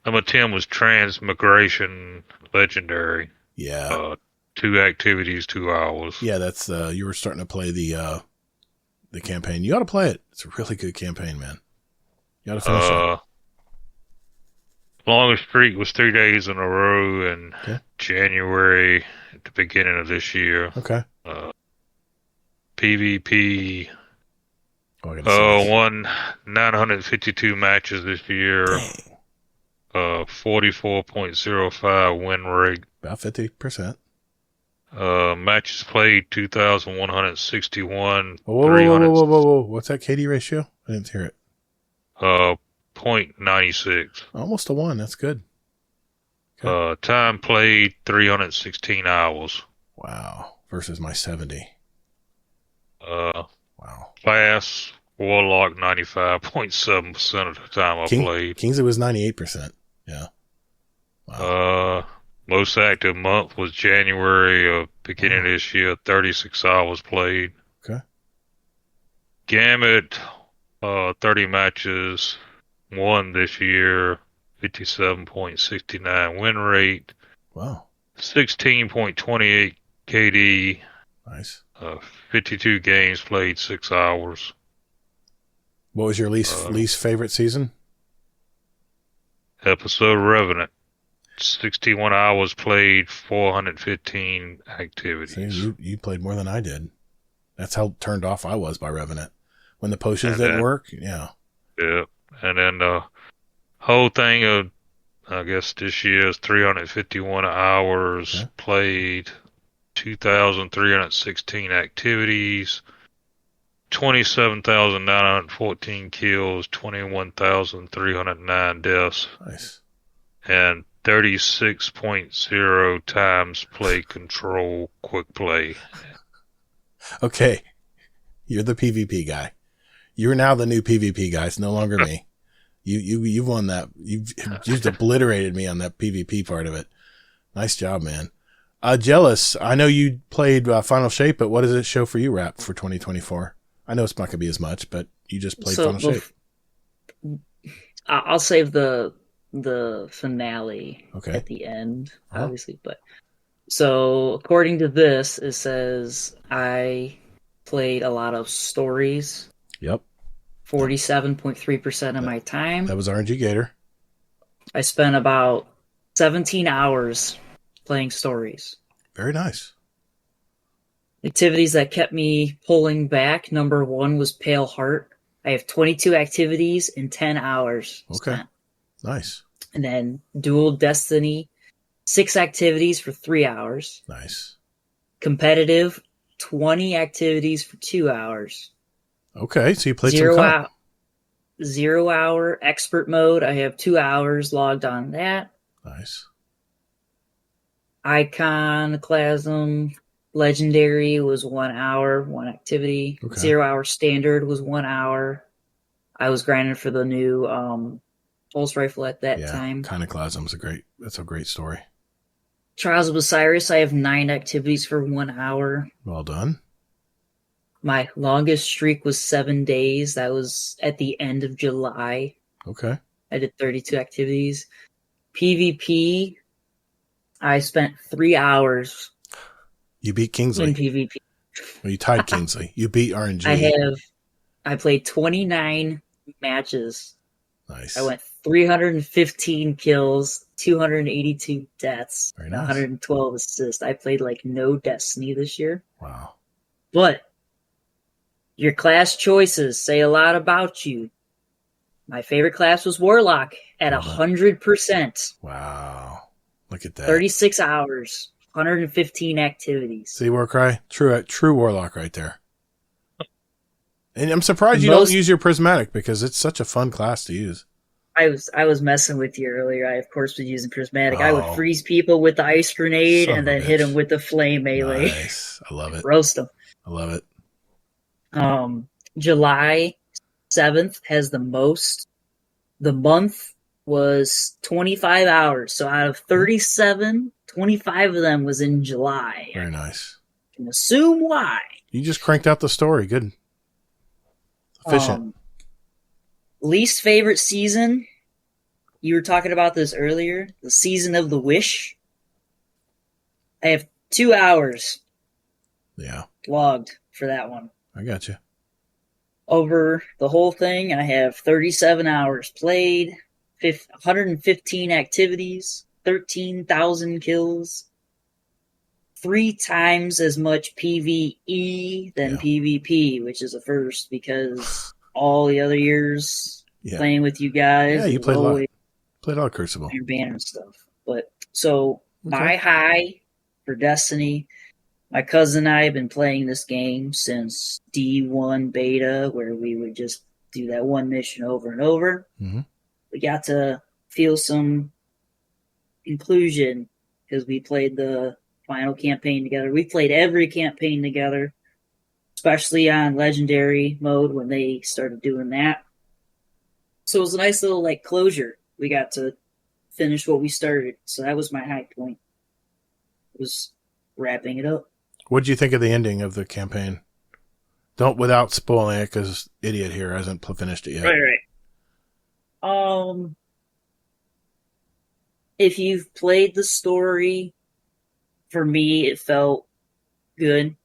Number 10 was Transmigration Legendary. Yeah. 2 activities, 2 hours. Yeah, that's you were starting to play the campaign. You ought to play it. It's a really good campaign, man. You ought to finish it. Longest streak was 3 days in a row in January at the beginning of this year. Okay. PvP. Won 952 matches this year. Dang. 44.05 win rate. About 50%. Matches played 2,161. Whoa. What's that KD ratio? I didn't hear it. 0.96. Almost a 1. That's good. Okay. Time played 316 hours. Wow. Versus my 70. Wow. Class Warlock 95.7% of the time I played. Kingsley was 98%. Yeah. Wow. Most active month was January of beginning of this year, 36 hours played. Okay. Gambit, 30 matches, won this year, 57.69 win rate. Wow. 16.28 KD. Nice. 52 games played, 6 hours. What was your least favorite season? Episode Revenant. 61 hours played, 415 activities. See, you played more than I did. That's how turned off I was by Revenant. When the potions didn't work, yeah. Yeah. And then the whole thing of, I guess this year is 351 hours played, 2,316 activities, 27,914 kills, 21,309 deaths. Nice. And 36.0 times play Control Quick Play. Okay. You're the PvP guy. You're now the new PvP guy. It's no longer me. You've won that. You've obliterated me on that PvP part of it. Nice job, man. Jellis, I know you played Final Shape, but what does it show for you, Rap, for 2024? I know it's not going to be as much, but you just played Final Shape. I'll save the finale at the end, obviously. But so according to this, it says I played a lot of stories. Yep. 47.3% of my time. That was RNGGator. I spent about 17 hours playing stories. Very nice. Activities that kept me pulling back. Number 1 was Pale Heart. I have 22 activities in 10 hours. Okay. Nice. And then Dual Destiny, 6 activities for 3 hours. Nice. Competitive, 20 activities for 2 hours. Okay, so you played some comp. 0 hour expert mode. I have 2 hours logged on that. Nice. Iconoclasm Legendary was 1 hour, 1 activity. Okay. 0 hour standard was 1 hour. I was grinding for the new pulse rifle at that time. Iconoclasm is that's a great story. Trials of Osiris, I have 9 activities for 1 hour. Well done. My longest streak was 7 days. That was at the end of July. Okay. I did 32 activities. PvP, I spent 3 hours. You beat Kingsley. In PvP. Well, you tied Kingsley. You beat RNG. I played 29 matches. Nice. I went 315 kills, 282 deaths, Very nice. 112 assists. I played like no Destiny this year. Wow. But your class choices say a lot about you. My favorite class was Warlock at 100%. Wow. Look at that. 36 hours, 115 activities. See, Warcry? True Warlock right there. And I'm surprised you don't use your prismatic because it's such a fun class to use. I was messing with you earlier. I, of course, was using prismatic. I would freeze people with the ice grenade and then hit them with the flame melee. Nice. I love it. Roast them. I love it. July 7th has the most. The month was 25 hours. So out of 37, 25 of them was in July. Very nice. You can assume why. You just cranked out the story. Good. Efficient. Least favorite season. You were talking about this earlier. The season of the Wish. I have 2 hours. Yeah. Logged for that one. I got you. Over the whole thing, I have 37 hours played, 115 activities, 13,000 kills, 3 times as much PvE than PvP, which is a first because all the other years playing with you guys, you played a lot. Played a lot of Crucible, your banner and stuff. But so my high for Destiny. My cousin and I have been playing this game since D1 beta, where we would just do that one mission over and over. Mm-hmm. We got to feel some inclusion because we played the final campaign together. We played every campaign together, especially on Legendary mode when they started doing that. So it was a nice little closure. We got to finish what we started. So that was my high point. It was wrapping it up. What did you think of the ending of the campaign? Don't without spoiling it, because idiot here hasn't finished it yet. Right. If you've played the story, for me, it felt good.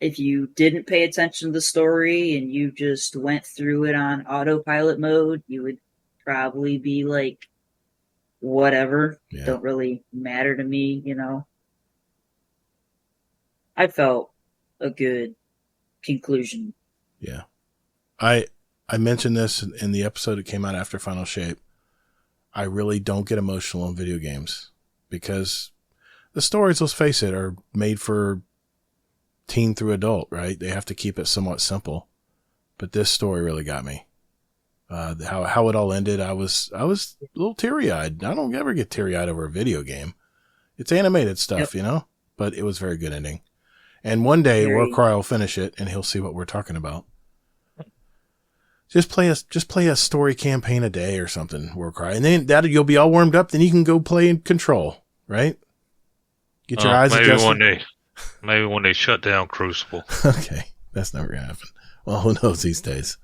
If you didn't pay attention to the story and you just went through it on autopilot mode, you would probably be like, whatever. Yeah. Don't really matter to me, I felt a good conclusion. Yeah. I mentioned this in the episode that came out after Final Shape. I really don't get emotional in video games because the stories, let's face it, are made for teen through adult, right? They have to keep it somewhat simple. But this story really got me. How it all ended, I was a little teary-eyed. I don't ever get teary-eyed over a video game. It's animated stuff, but it was a very good ending. And one day, Warcry will finish it, and he'll see what we're talking about. Just play a story campaign a day or something, Warcry, and then you'll be all warmed up. Then you can go play in Control, right? Get your eyes adjusted. Maybe when they shut down Crucible. Okay, that's never gonna happen. Well, who knows these days?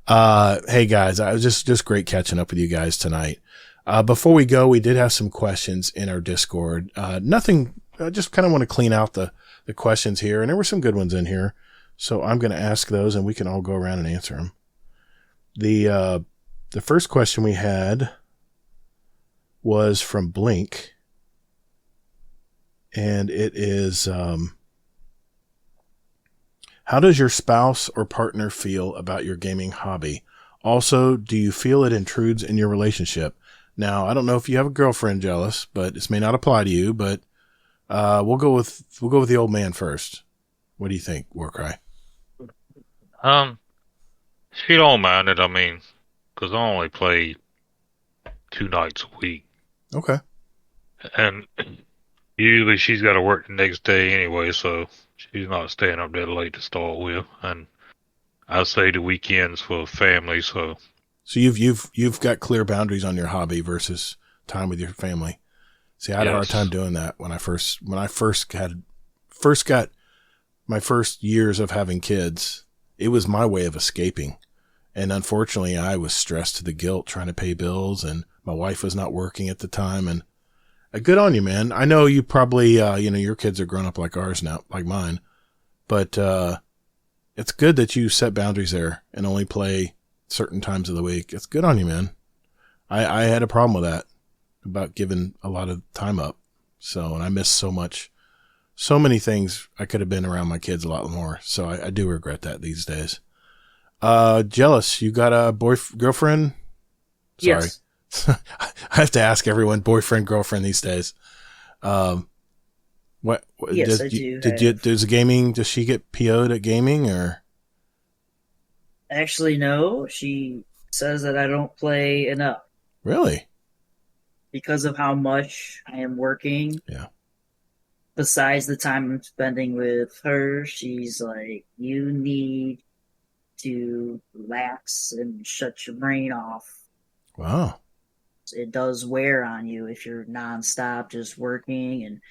Hey guys, I was just great catching up with you guys tonight. Before we go, we did have some questions in our Discord. Nothing. I just kind of want to clean out the questions here, and there were some good ones in here. So I'm going to ask those, and we can all go around and answer them. The first question we had was from Blink, and it is, how does your spouse or partner feel about your gaming hobby? Also, do you feel it intrudes in your relationship? Now, I don't know if you have a girlfriend, Jellis, but this may not apply to you, but we'll go with the old man first. What do you think, Warcry? She don't mind it. I mean, because I only play 2 nights a week. Okay. And usually she's got to work the next day anyway, so she's not staying up that late to start with. And I say the weekends for family, so. So you've got clear boundaries on your hobby versus time with your family. See, I had a hard time doing that when I first got my first years of having kids. It was my way of escaping. And unfortunately, I was stressed to the gilt trying to pay bills, and my wife was not working at the time. And good on you, man. I know you probably, your kids are grown up like ours now, like mine. But it's good that you set boundaries there and only play certain times of the week. It's good on you, man. I had a problem with that, about giving a lot of time up. And I missed so many things. I could have been around my kids a lot more. So I do regret that these days. Jellis, you got a girlfriend? Sorry. Yes. I have to ask everyone, boyfriend, girlfriend these days. Yes, I do. Does she get PO'd at gaming or? Actually, no. She says that I don't play enough. Really? Because of how much I am working. Yeah. Besides the time I'm spending with her, she's like, you need to relax and shut your brain off. Wow. It does wear on you if you're nonstop just working and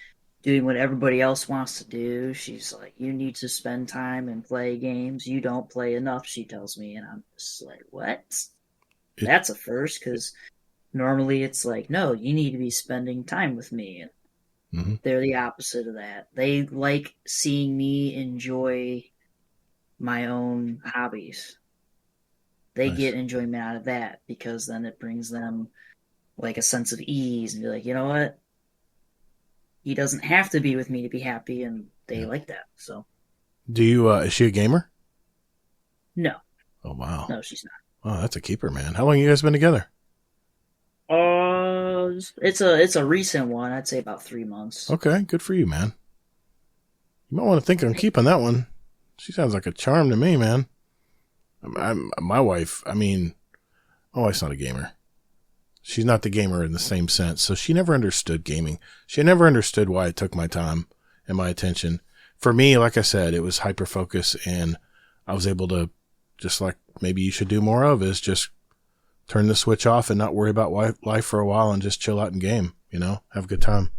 doing what everybody else wants to do. She's like, you need to spend time and play games. You don't play enough, she tells me. And I'm just like, what? That's a first, because normally it's like, no, you need to be spending time with me. And they're the opposite of that. They like seeing me enjoy my own hobbies. They get enjoyment out of that because then it brings them like a sense of ease and be like, you know what? He doesn't have to be with me to be happy, and they like that. So, do you? Is she a gamer? No. Oh wow. No, she's not. Oh, that's a keeper, man. How long have you guys been together? It's a recent one. I'd say about 3 months. Okay, good for you, man. You might want to think on keeping that one. She sounds like a charm to me, man. My wife's not a gamer. She's not the gamer in the same sense, so she never understood gaming. She never understood why it took my time and my attention. For me, like I said, it was hyper-focus, and I was able to, just like maybe you should do more of, is just turn the switch off and not worry about life for a while and just chill out and game, have a good time.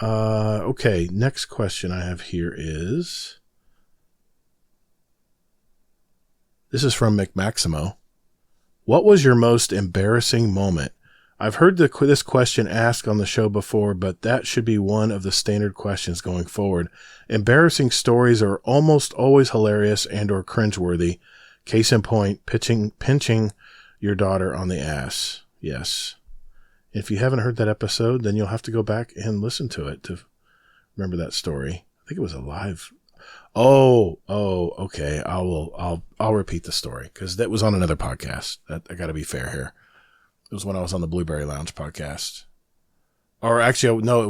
Okay, next question I have here is... This is from McMaximo. What was your most embarrassing moment? I've heard this question asked on the show before, but that should be one of the standard questions going forward. Embarrassing stories are almost always hilarious and or cringeworthy. Case in point, pinching your daughter on the ass. Yes. If you haven't heard that episode, then you'll have to go back and listen to it to remember that story. I think it was a live... Oh, okay. I'll repeat the story because that was on another podcast. I got to be fair here. It was when I was on the Blueberry Lounge podcast, or actually, no, I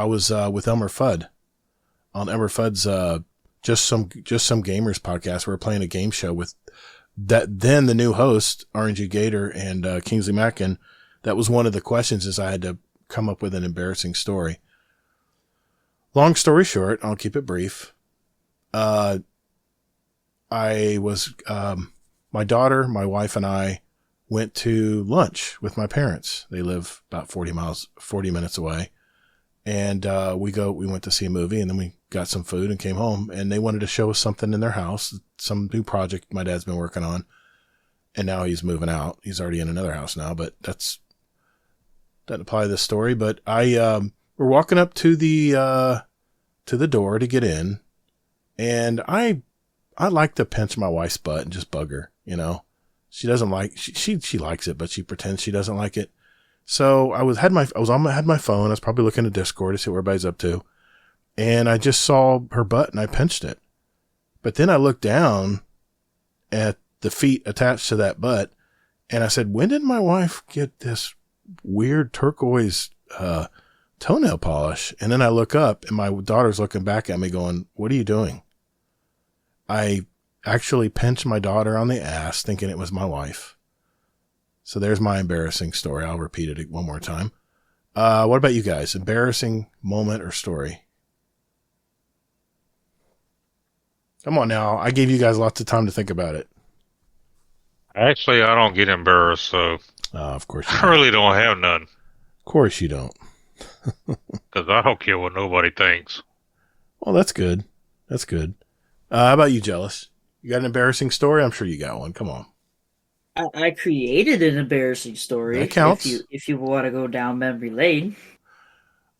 was with Elmer Fudd on Elmer Fudd's just some gamers podcast. We were playing a game show with then the new host RNGGator and Kingsleymac, and that was one of the questions is I had to come up with an embarrassing story. Long story short, I'll keep it brief. My daughter, my wife, and I went to lunch with my parents. They live about 40 minutes away. And, we went to see a movie, and then we got some food and came home, and they wanted to show us something in their house, some new project my dad's been working on. And now he's moving out. He's already in another house now, but doesn't apply to this story. But we're walking up to the door to get in. And I like to pinch my wife's butt and just bug her, She doesn't like, she likes it, but she pretends she doesn't like it. So I had my phone. I was probably looking at Discord to see what everybody's up to. And I just saw her butt and I pinched it. But then I looked down at the feet attached to that butt and I said, when did my wife get this weird turquoise, toenail polish? And then I look up and my daughter's looking back at me going, what are you doing? I actually pinched my daughter on the ass thinking it was my wife. So there's my embarrassing story. I'll repeat it one more time. What about you guys? Embarrassing moment or story? Come on now. I gave you guys lots of time to think about it. Actually, I don't get embarrassed, so of course you I really don't have none. Of course you don't. Because I don't care what nobody thinks. Well, that's good. That's good. How about you, Jellis? You got an embarrassing story? I'm sure you got one. Come on. I created an embarrassing story. That counts. If you want to go down memory lane.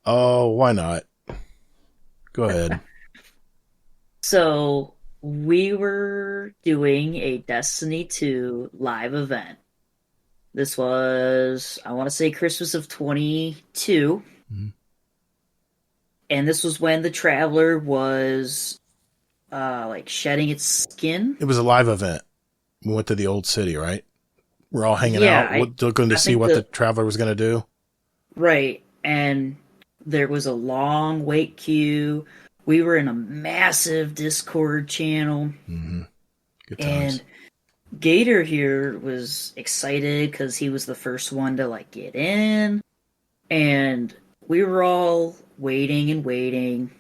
Oh, why not? Go ahead. So we were doing a Destiny 2 live event. This was, I want to say, Christmas of 22. Mm-hmm. And this was when the Traveler was shedding its skin. It was a live event. We went to the old city, right? We're all hanging out, looking to see what the Traveler was going to do. Right. And There was a long wait queue. We were in a massive Discord channel. Mm-hmm. Good times. And Gator here was excited because he was the first one to like get in. And we were all waiting and waiting.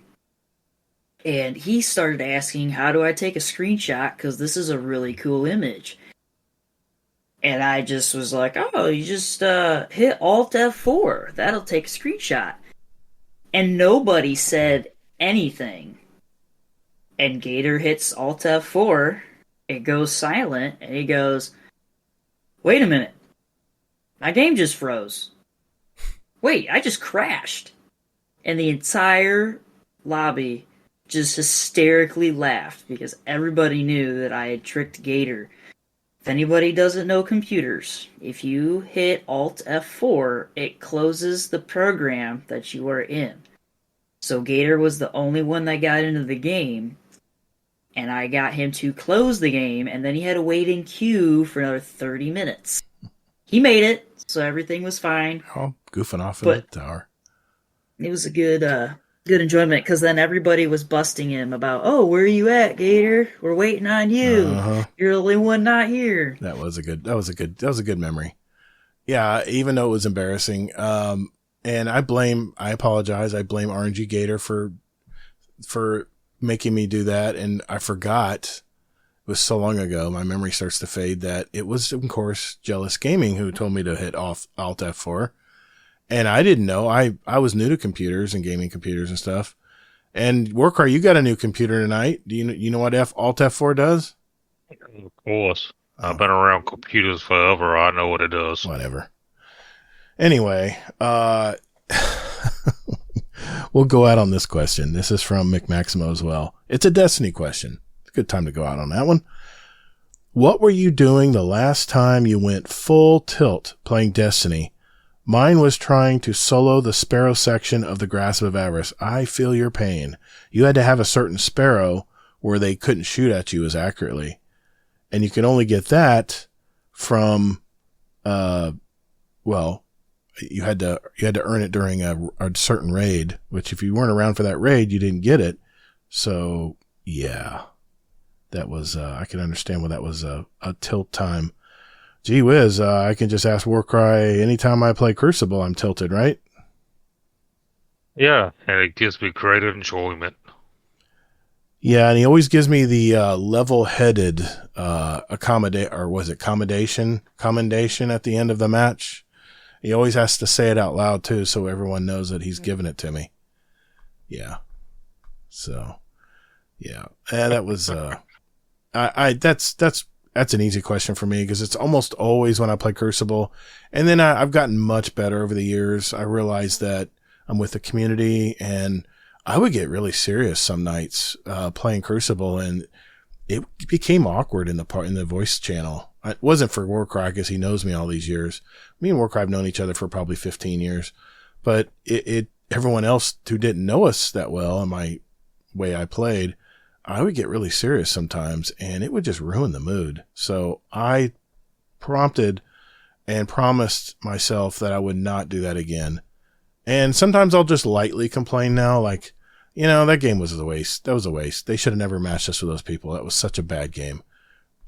And he started asking, how do I take a screenshot? Because this is a really cool image. And I just was like, oh, you just hit Alt F4. That'll take a screenshot. And nobody said anything. And Gator hits Alt F4. It goes silent. And he goes, wait a minute. My game just froze. Wait, I just crashed. And the entire lobby just hysterically laughed because everybody knew that I had tricked Gator. If anybody doesn't know computers, if you hit Alt F4, it closes the program that you are in. So Gator was the only one that got into the game, and I got him to close the game, and then he had to wait in queue for another 30 minutes. He made it, so everything was fine. Oh, goofing off in the tower. It was a good enjoyment, because then everybody was busting him about, oh, where are you at, Gator? We're waiting on you. Uh-huh. You're the only one not here. That was a good memory. Yeah, even though it was embarrassing. And I apologize. I blame RNGGator for making me do that. And I forgot, it was so long ago, my memory starts to fade, that it was, of course, Jellis Gaming who told me to hit Alt F4. And I didn't know. I was new to computers and gaming computers and stuff. And Warcry, you got a new computer tonight. Do you know what Alt F4 does? Of course. I've been around computers forever. I know what it does. Whatever. Anyway, we'll go out on this question. This is from McMaximo as well. It's a Destiny question. It's a good time to go out on that one. What were you doing the last time you went full tilt playing Destiny? Mine was trying to solo the Sparrow section of the Grasp of Avarice. I feel your pain. You had to have a certain Sparrow where they couldn't shoot at you as accurately. And you could only get that from, you had to earn it during a certain raid, which if you weren't around for that raid, you didn't get it. So yeah, that was, I can understand why that was a tilt time. Gee whiz, I can just ask Warcry anytime I play Crucible, I'm tilted, right? Yeah, and it gives me great enjoyment. Yeah, and he always gives me the level-headed commendation at the end of the match. He always has to say it out loud too, so everyone knows that he's giving it to me. Yeah. So, yeah, that was that's an easy question for me because it's almost always when I play Crucible, and then I've gotten much better over the years. I realized that I'm with the community, and I would get really serious some nights playing Crucible, and it became awkward in the voice channel. It wasn't for Warcry because he knows me all these years. Me and Warcry have known each other for probably 15 years, but everyone else who didn't know us that well and my way I played, I would get really serious sometimes, and it would just ruin the mood. So I prompted and promised myself that I would not do that again. And sometimes I'll just lightly complain now, like, that game was a waste. That was a waste. They should have never matched us with those people. That was such a bad game.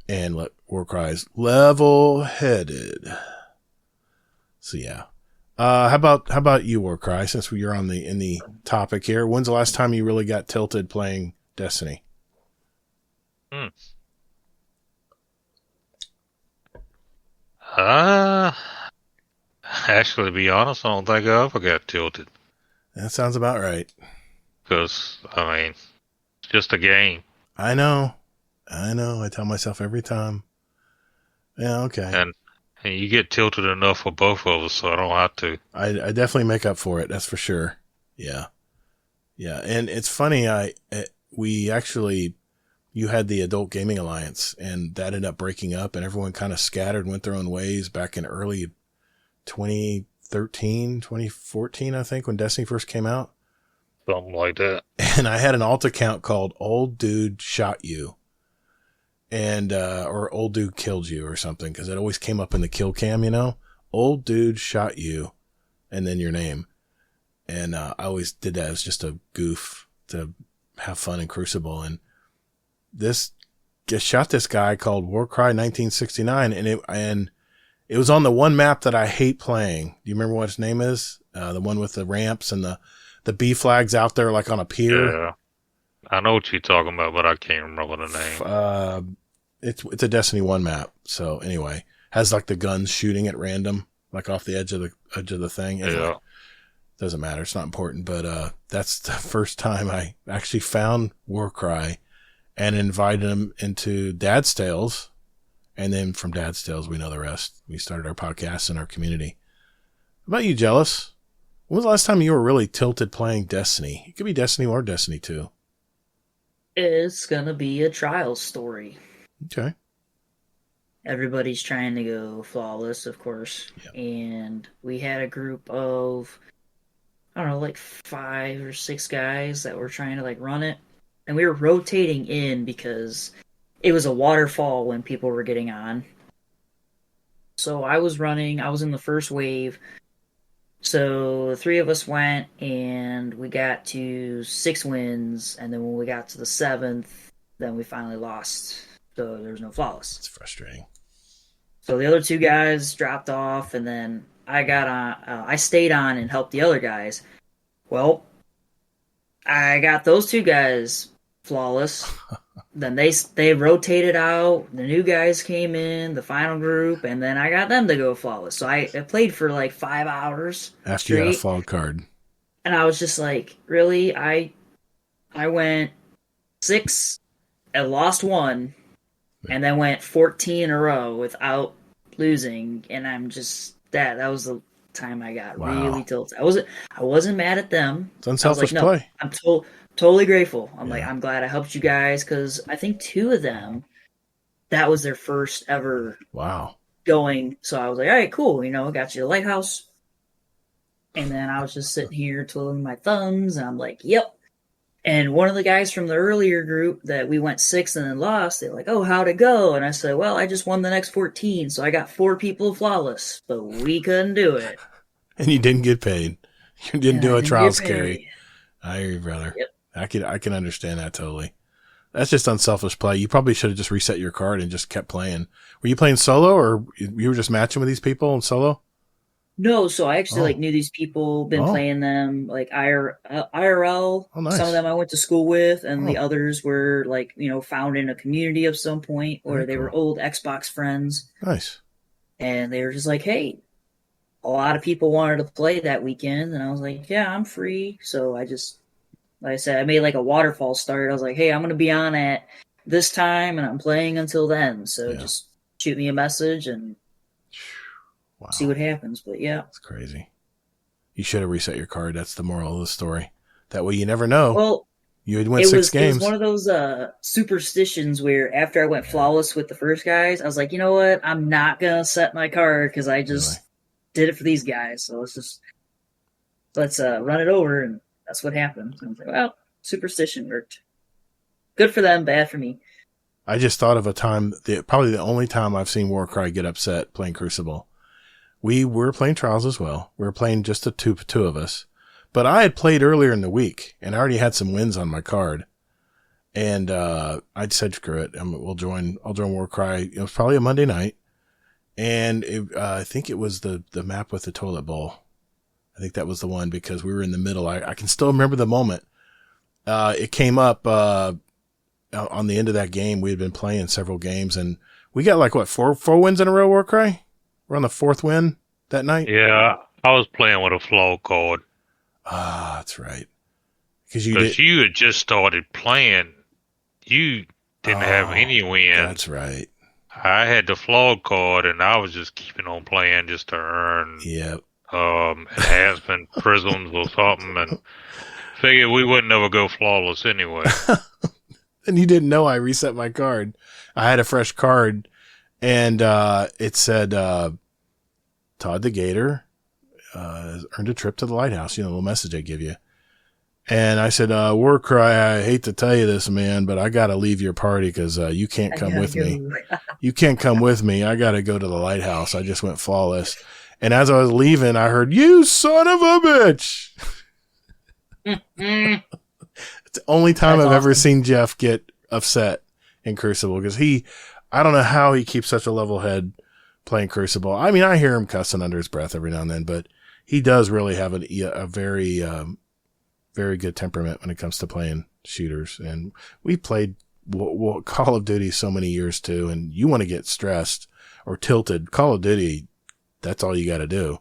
And Warcry's level-headed. So yeah. How about you, Warcry? Since you're in the topic here, when's the last time you really got tilted playing Destiny? Actually, to be honest, I don't think I ever got tilted. That sounds about right. Because, it's just a game. I know. I tell myself every time. Yeah, okay. And you get tilted enough for both of us, so I don't have to. I definitely make up for it. That's for sure. Yeah. Yeah. And it's funny. You had the Adult Gaming Alliance, and that ended up breaking up, and everyone kind of scattered and went their own ways back in early 2013, 2014, I think, when Destiny first came out. Something like that. And I had an alt account called Old Dude Shot You, and or Old Dude Killed You or something, because it always came up in the kill cam, Old Dude Shot You, and then your name. And I always did that as just a goof to have fun in Crucible. And this just shot this guy called Warcry 1969, and it was on the one map that I hate playing. Do you remember what his name is? The one with the ramps and the B flags out there like on a pier. Yeah, I know what you're talking about, but I can't remember the name. It's a Destiny 1 map. So anyway, has like the guns shooting at random, like off the edge of the thing. Yeah. Doesn't matter. It's not important. But that's the first time I actually found Warcry and invited him into Dad's Tales. And then from Dad's Tales, we know the rest. We started our podcast in our community. How about you, Jellis? When was the last time you were really tilted playing Destiny? It could be Destiny or Destiny 2. It's gonna be a trial story. Okay. Everybody's trying to go flawless, of course. Yep. And we had a group of, I don't know, like 5 or 6 guys that were trying to like run it. And we were rotating in because it was a waterfall when people were getting on. So I was in the first wave. So the 3 of us went and we got to 6 wins. And then when we got to the 7th, then we finally lost. So there was no flawless. It's frustrating. So the other 2 guys dropped off, and then I got on. I stayed on and helped the other guys. Well, I got those 2 guys flawless. Then they rotated out. The new guys came in, the final group, and then I got them to go flawless. So I played for like 5 hours after you got a flawed card. And I was just like, really? I went 6 and lost 1. And then went 14 in a row without losing, and I'm just that was the time I got really tilted. I wasn't mad at them. It's unselfish play. I'm totally grateful. I'm glad I helped you guys because I think 2 of them that was their first ever going. So I was like, all right, cool. I got you the lighthouse, and then I was just sitting here twiddling my thumbs, and I'm like, yep. And one of the guys from the earlier group that we went 6th and then lost, they're like, oh, how'd it go? And I said, well, I just won the next 14, so I got 4 people flawless, but we couldn't do it. And you didn't get paid. You didn't do a trials carry. I hear you, brother. Yep. I can understand that totally. That's just unselfish play. You probably should have just reset your card and just kept playing. Were you playing solo, or you were just matching with these people in solo? No, so I actually knew these people, been playing them like IRL. Oh, nice. Some of them I went to school with, and the others were like, found in a community of some point, or they were old Xbox friends. Nice. And they were just like, hey, a lot of people wanted to play that weekend, and I was like, yeah, I'm free. So I just, like I said, I made like a waterfall start. I was like, hey, I'm going to be on at this time, and I'm playing until then. So just shoot me a message and see what happens. But yeah. That's crazy. You should have reset your card. That's the moral of the story. That way you never know. Well, you would win 6 games. It was one of those superstitions where after I went flawless with the first guys, I was like, you know what? I'm not going to set my card because I just did it for these guys. So let's run it over. And that's what happened. So I was like, well, superstition worked. Good for them, bad for me. I just thought of a time, probably the only time I've seen Warcry get upset playing Crucible. We were playing Trials as well. We were playing just the two of us. But I had played earlier in the week, and I already had some wins on my card. And I said, screw it. I'll join Warcry. It was probably a Monday night. And I think it was the map with the toilet bowl. I think that was the one because we were in the middle. I can still remember the moment. It came up on the end of that game. We had been playing several games, and we got like, what, four wins in a row, Warcry? We're on the 4th win that night? Yeah, I was playing with a flaw card. Ah, that's right. Because you had just started playing. You didn't have any wins. That's right. I had the flaw card, and I was just keeping on playing just to earn enhancement prisms or something, and figured we wouldn't never go flawless anyway. And you didn't know I reset my card. I had a fresh card, and it said, ToddtheGatr earned a trip to the lighthouse, the little message I give you. And I said, Warcry, I hate to tell you this, man, but I got to leave your party because you can't come with me. You can't come with me. I got to go to the lighthouse. I just went flawless. And as I was leaving, I heard, you son of a bitch. Mm. It's the only time That's I've ever awesome. seen Jeff get upset in Crucible because I don't know how he keeps such a level head playing Crucible. I mean, I hear him cussing under his breath every now and then, but he does really have a very, very good temperament when it comes to playing shooters. And we played Call of Duty so many years too. And you want to get stressed or tilted. Call of Duty, that's all you got to do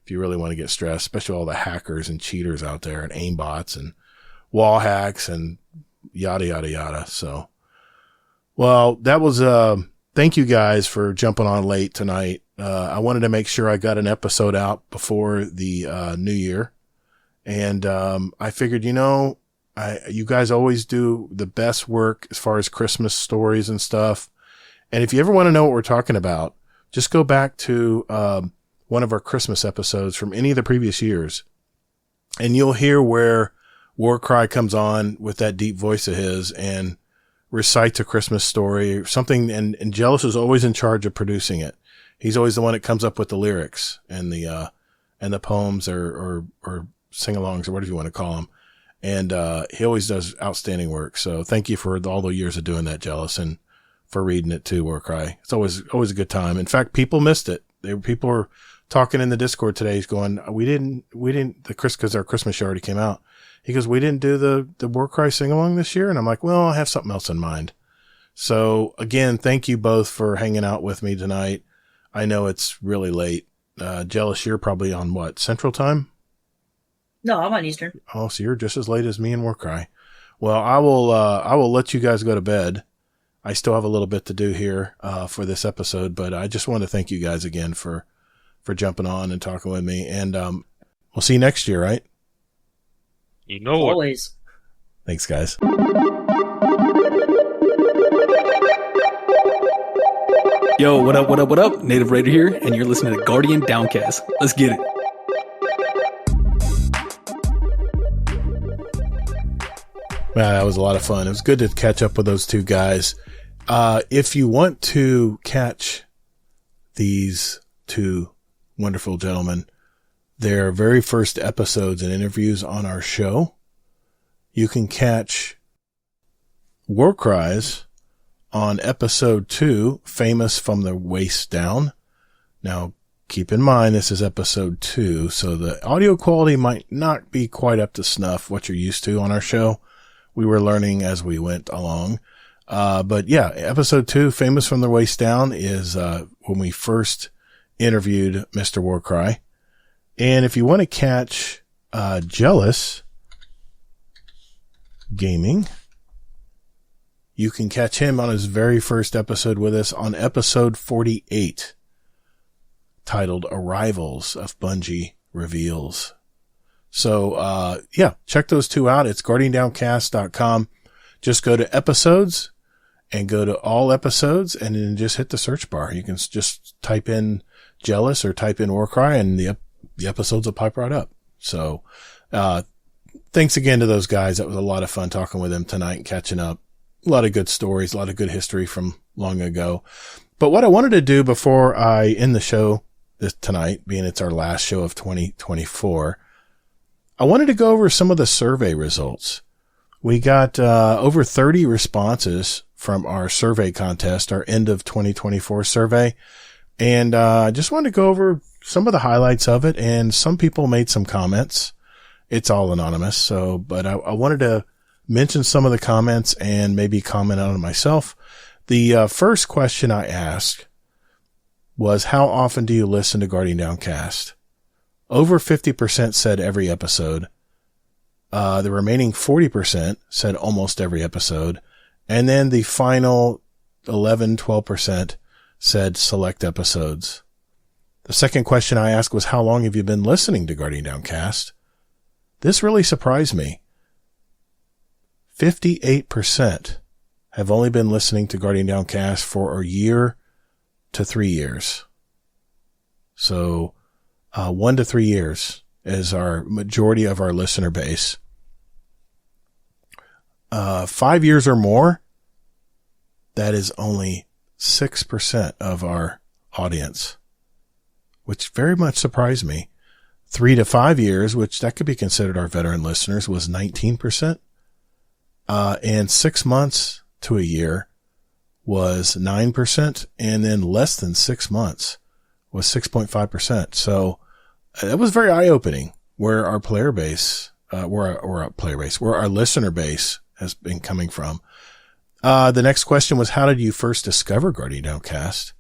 if you really want to get stressed, especially all the hackers and cheaters out there and aimbots and wall hacks and yada, yada, yada. So, well, that was, thank you guys for jumping on late tonight. I wanted to make sure I got an episode out before the, new year. And, I figured, you guys always do the best work as far as Christmas stories and stuff. And if you ever want to know what we're talking about, just go back to, one of our Christmas episodes from any of the previous years and you'll hear where Warcry comes on with that deep voice of his and recites a Christmas story or something. And Jellis is always in charge of producing it. He's always the one that comes up with the lyrics and the poems or sing-alongs or whatever you want to call them. And, he always does outstanding work. So thank you for all the years of doing that, Jellis, and for reading it too, Warcry. It's always a good time. In fact, people missed it. People were talking in the Discord today. He's going, we didn't, cause our Christmas show already came out. He goes, we didn't do the Warcry sing-along this year. And I'm like, well, I have something else in mind. So again, thank you both for hanging out with me tonight. I know it's really late. Jellis, you're probably on what, Central Time? No, I'm on Eastern. Oh, so you're just as late as me and Warcry. Well, I will let you guys go to bed. I still have a little bit to do here, for this episode, but I just want to thank you guys again for jumping on and talking with me. And, we'll see you next year, right? You know what? Always. Thanks, guys. Yo, what up, what up, what up? Native Raider here, and you're listening to Guardian Downcast. Let's get it. Man, that was a lot of fun. It was good to catch up with those two guys. If you want to catch these two wonderful gentlemen, their very first episodes and interviews on our show, you can catch Warcries on episode 2, Famous from the Waist Down. Now, keep in mind, this is episode 2, so the audio quality might not be quite up to snuff, what you're used to on our show. We were learning as we went along. But yeah, episode 2, Famous from the Waist Down, is when we first interviewed Mr. Warcry. And if you want to catch Jellis Gaming, you can catch him on his very first episode with us on episode 48, titled Arrivals of Bungie Reveals. So, yeah, check those two out. It's guardiandowncast.com. Just go to episodes and go to all episodes and then just hit the search bar. You can just type in Jellis or type in Warcry and the episodes will pipe right up. So, thanks again to those guys. That was a lot of fun talking with them tonight and catching up. A lot of good stories, a lot of good history from long ago. But what I wanted to do before I end the show tonight, being it's our last show of 2024, I wanted to go over some of the survey results. We got over 30 responses from our survey contest, our end of 2024 survey. And I just wanted to go over some of the highlights of it. And some people made some comments. It's all anonymous. So, but I wanted to mention some of the comments and maybe comment on it myself. The first question I asked was, how often do you listen to Guardian Downcast? Over 50% said every episode. The remaining 40% said almost every episode. And then the final 12% said select episodes. The second question I asked was, how long have you been listening to Guardian Downcast? This really surprised me. 58% have only been listening to Guardian Downcast for a year to 3 years. So, 1 to 3 years is our majority of our listener base. 5 years or more, that is only 6% of our audience, which very much surprised me. 3 to 5 years, which that could be considered our veteran listeners, was 19%. And 6 months to a year was 9%. And then less than 6 months was 6.5%. So that was very eye opening where our player base, where our listener base has been coming from. The next question was, how did you first discover Guardian Downcast?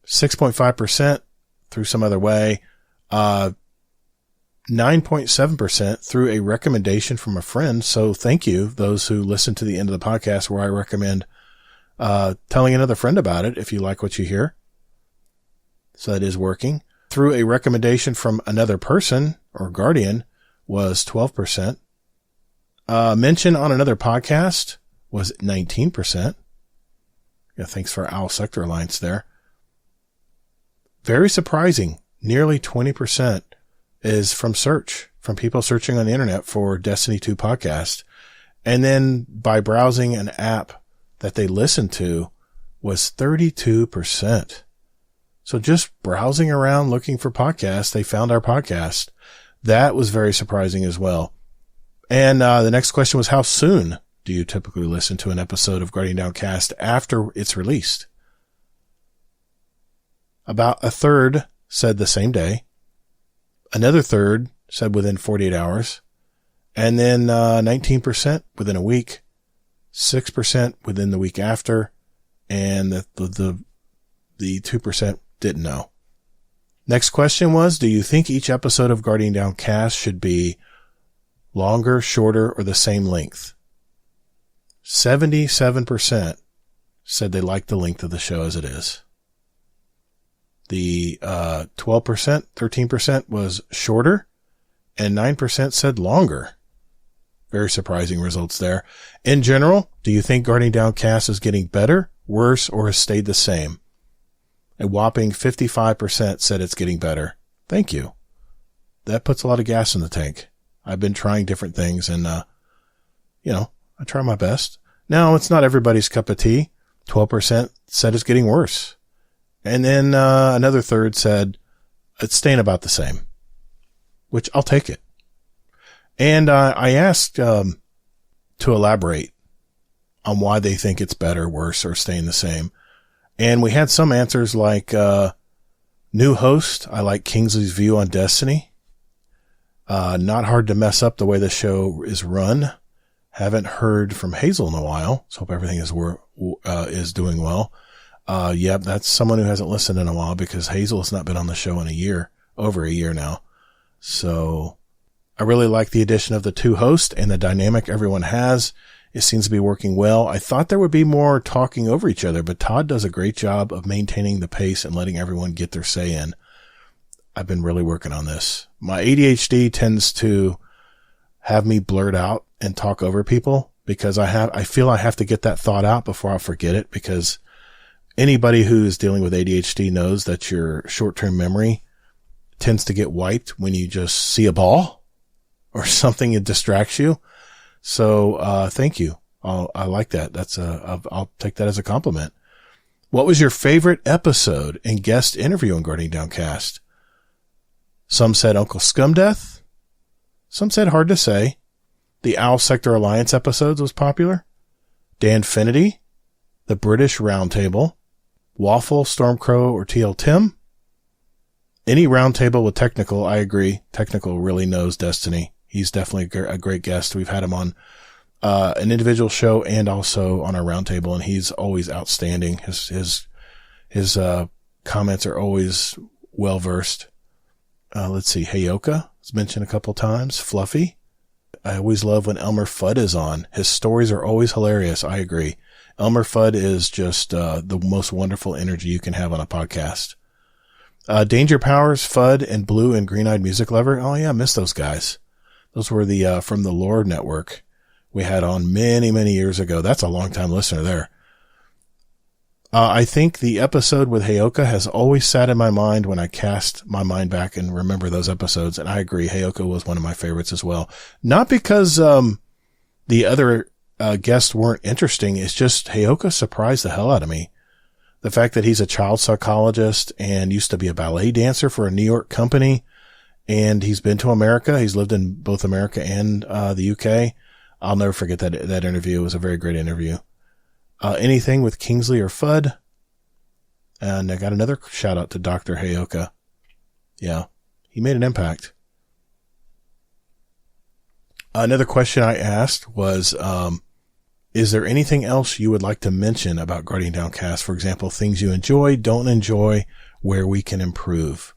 6.5% through some other way. 9.7% through a recommendation from a friend. So thank you, those who listen to the end of the podcast, where I recommend telling another friend about it if you like what you hear. So that is working. Through a recommendation from another person or guardian was 12%. Mention on another podcast was 19%. Yeah, thanks for Owl Sector Alliance there. Very surprising. Nearly 20% is from search, from people searching on the internet for Destiny 2 podcast. And then by browsing an app that they listened to was 32%. So just browsing around looking for podcasts, they found our podcast. That was very surprising as well. And the next question was, how soon do you typically listen to an episode of Guardian Downcast after it's released? About a third said the same day. Another third said within 48 hours. And then 19% within a week. 6% within the week after. And the 2% didn't know. Next question was, do you think each episode of Guardian Downcast should be longer, shorter, or the same length? 77% said they like the length of the show as it is. The 12%, 13% was shorter, and 9% said longer. Very surprising results there. In general, do you think Guardian Downcast is getting better, worse, or has stayed the same? A whopping 55% said it's getting better. Thank you. That puts a lot of gas in the tank. I've been trying different things and, I try my best. Now, it's not everybody's cup of tea. 12% said it's getting worse. And then, another third said it's staying about the same, which I'll take it. And, I asked, to elaborate on why they think it's better, worse, or staying the same. And we had some answers like, new host. I like Kingsley's view on Destiny. Not hard to mess up the way the show is run. Haven't heard from Hazel in a while. So hope everything is doing well. Yep, that's someone who hasn't listened in a while because Hazel has not been on the show in over a year now. So I really like the addition of the two hosts and the dynamic everyone has. It seems to be working well. I thought there would be more talking over each other, but Todd does a great job of maintaining the pace and letting everyone get their say in. I've been really working on this. My ADHD tends to have me blurt out and talk over people because I feel I have to get that thought out before I forget it, because anybody who's dealing with ADHD knows that your short-term memory tends to get wiped when you just see a ball or something that distracts you. So, thank you. I like that. I'll take that as a compliment. What was your favorite episode and guest interview on Guardian Downcast? Some said Uncle Scumdeath. Some said hard to say. The Owl Sector Alliance episodes was popular. Dan Finity. The British Roundtable. Waffle, Stormcrow, or TL Tim. Any roundtable with Technical, I agree. Technical really knows Destiny. He's definitely a great guest. We've had him on an individual show and also on our roundtable, and he's always outstanding. His comments are always well versed. Let's see, Heyoka was mentioned a couple times. Fluffy. I always love when Elmer Fudd is on. His stories are always hilarious. I agree. Elmer Fudd is just the most wonderful energy you can have on a podcast. Danger Powers, Fudd, and Blue and Green Eyed Music Lover. Oh yeah, I miss those guys. Those were the from the Lore Network we had on many, many years ago. That's a long-time listener there. I think the episode with Heyoka has always sat in my mind when I cast my mind back and remember those episodes. And I agree, Heyoka was one of my favorites as well. Not because the other guests weren't interesting. It's just Heyoka surprised the hell out of me. The fact that he's a child psychologist and used to be a ballet dancer for a New York company and he's been to America. He's lived in both America and the UK. I'll never forget that interview. It was a very great interview. Anything with Kingsley or Fudd. And I got another shout out to Dr. Heyoka. Yeah, he made an impact. Another question I asked was, is there anything else you would like to mention about Guardian Downcast? For example, things you enjoy, don't enjoy, where we can improve.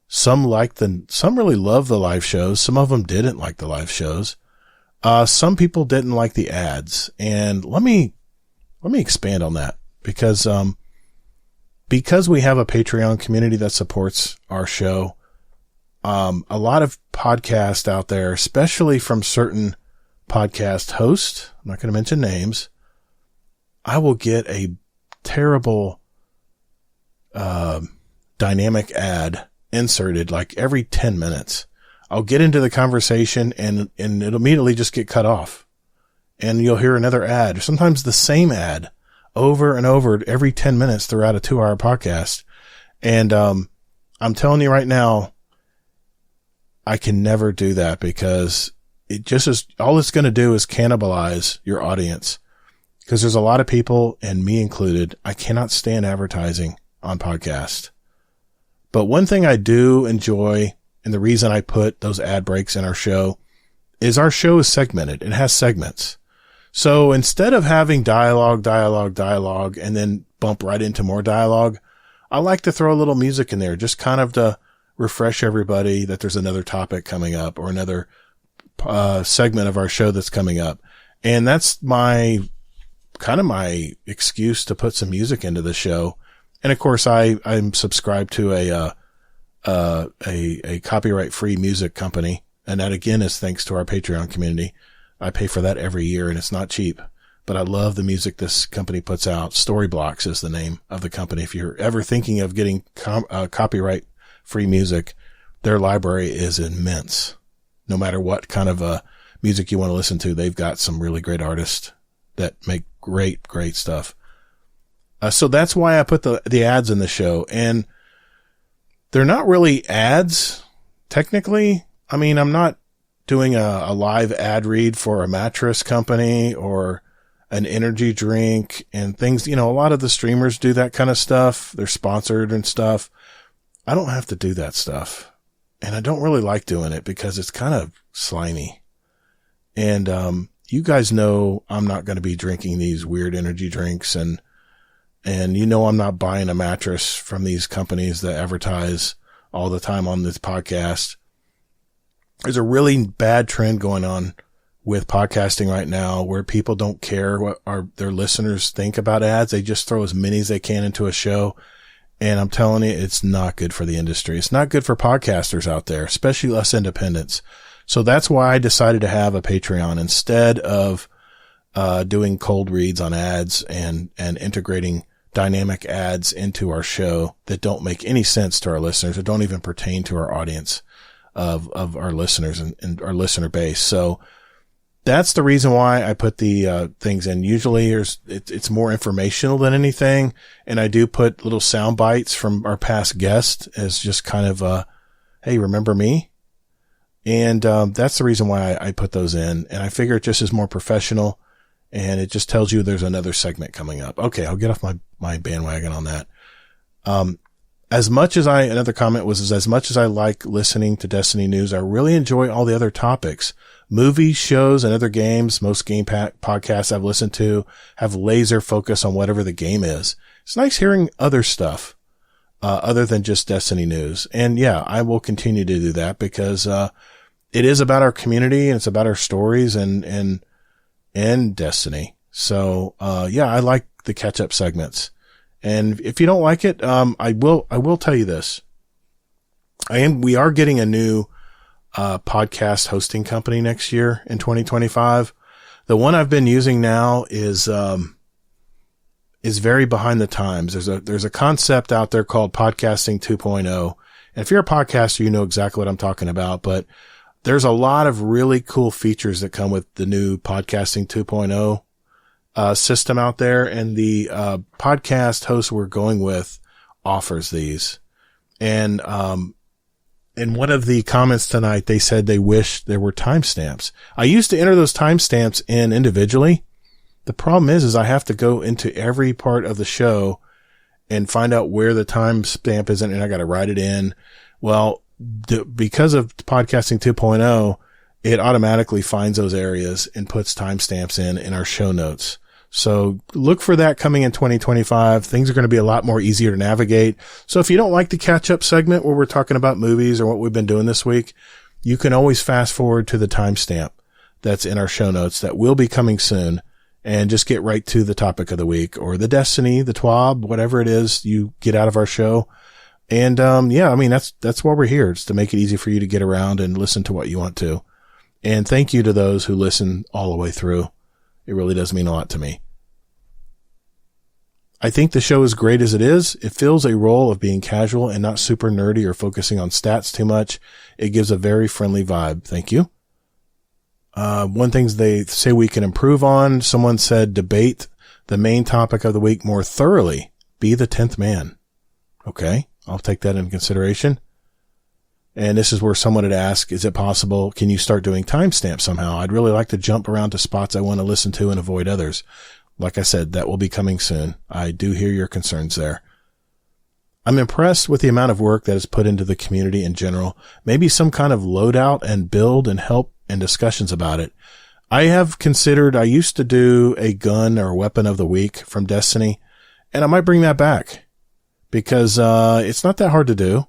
Some really love the live shows. Some of them didn't like the live shows. Some people didn't like the ads. And let me expand on that because we have a Patreon community that supports our show. A lot of podcasts out there, especially from certain podcast hosts, I'm not going to mention names, I will get a terrible dynamic ad inserted like every 10 minutes. I'll get into the conversation and it'll immediately just get cut off. And you'll hear another ad, or sometimes the same ad over and over every 10 minutes throughout a 2-hour podcast. And I'm telling you right now, I can never do that because it just is, all it's going to do is cannibalize your audience. Because there's a lot of people, and me included, I cannot stand advertising on podcasts. But one thing I do enjoy, and the reason I put those ad breaks in our show, is our show is segmented. It has segments. So instead of having dialogue, and then bump right into more dialogue, I like to throw a little music in there, just kind of to refresh everybody that there's another topic coming up or another segment of our show that's coming up. And that's my excuse to put some music into the show. And of course, I'm subscribed to a copyright free music company. And that again is thanks to our Patreon community. I pay for that every year and it's not cheap, but I love the music this company puts out. Storyblocks is the name of the company. If you're ever thinking of getting copyright free music, their library is immense. No matter what kind of music you want to listen to, they've got some really great artists that make great stuff. So that's why I put the ads in the show, and they're not really ads technically. I mean, I'm not doing a live ad read for a mattress company or an energy drink and things. You know, a lot of the streamers do that kind of stuff. They're sponsored and stuff. I don't have to do that stuff. And I don't really like doing it because it's kind of slimy. And, you guys know I'm not going to be drinking these weird energy drinks and you know, I'm not buying a mattress from these companies that advertise all the time on this podcast. There's a really bad trend going on with podcasting right now where people don't care what their listeners think about ads. They just throw as many as they can into a show. And I'm telling you, it's not good for the industry. It's not good for podcasters out there, especially us independents. So that's why I decided to have a Patreon instead of doing cold reads on ads and integrating dynamic ads into our show that don't make any sense to our listeners or don't even pertain to our audience of our listeners and our listener base. So that's the reason why I put the things in. Usually it's more informational than anything. And I do put little sound bites from our past guests as just kind of hey, remember me? And that's the reason why I put those in. And I figure it just is more professional and it just tells you there's another segment coming up. Okay, I'll get off my bandwagon on that. Another comment was, as much as I like listening to Destiny news, I really enjoy all the other topics. Movies, shows, and other games. Most game podcasts I've listened to have laser focus on whatever the game is. It's nice hearing other stuff, other than just Destiny news. And yeah, I will continue to do that because, it is about our community and it's about our stories and Destiny. So, yeah, I like the catch up segments. And if you don't like it, I will tell you this. We are getting a new, podcast hosting company next year in 2025. The one I've been using now is very behind the times. There's a concept out there called podcasting 2.0. And if you're a podcaster, you know exactly what I'm talking about, but there's a lot of really cool features that come with the new podcasting 2.0 system out there. And the podcast host we're going with offers these. And in one of the comments tonight, they said they wish there were timestamps. I used to enter those timestamps in individually. The problem is I have to go into every part of the show and find out where the timestamp is, and I got to write it in. Well, because of podcasting 2.0, it automatically finds those areas and puts timestamps in our show notes. So look for that coming in 2025. Things are going to be a lot more easier to navigate. So if you don't like the catch up segment where we're talking about movies or what we've been doing this week, you can always fast forward to the timestamp that's in our show notes that will be coming soon, and just get right to the topic of the week or the Destiny, the TWAB, whatever it is you get out of our show. And, yeah, I mean, that's why we're here. It's to make it easy for you to get around and listen to what you want to. And thank you to those who listen all the way through. It really does mean a lot to me. I think the show is great as it is. It fills a role of being casual and not super nerdy or focusing on stats too much. It gives a very friendly vibe. Thank you. One thing they say we can improve on. Someone said debate the main topic of the week more thoroughly. Be the 10th man. Okay. I'll take that into consideration. And this is where someone had asked, is it possible, can you start doing timestamps somehow? I'd really like to jump around to spots I want to listen to and avoid others. Like I said, that will be coming soon. I do hear your concerns there. I'm impressed with the amount of work that is put into the community in general. Maybe some kind of loadout and build and help and discussions about it. I have considered, I used to do a gun or weapon of the week from Destiny, and I might bring that back because, it's not that hard to do.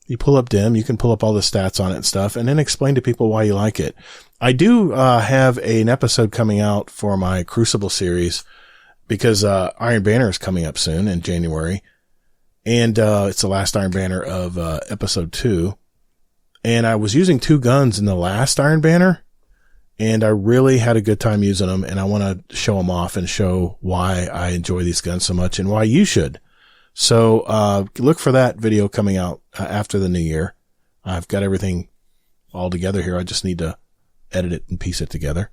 You pull up DIM, you can pull up all the stats on it and stuff, and then explain to people why you like it. I do have an episode coming out for my Crucible series because Iron Banner is coming up soon in January, and it's the last Iron Banner of episode 2. And I was using 2 guns in the last Iron Banner, and I really had a good time using them, and I want to show them off and show why I enjoy these guns so much and why you should. So, look for that video coming out after the new year. I've got everything all together here. I just need to edit it and piece it together.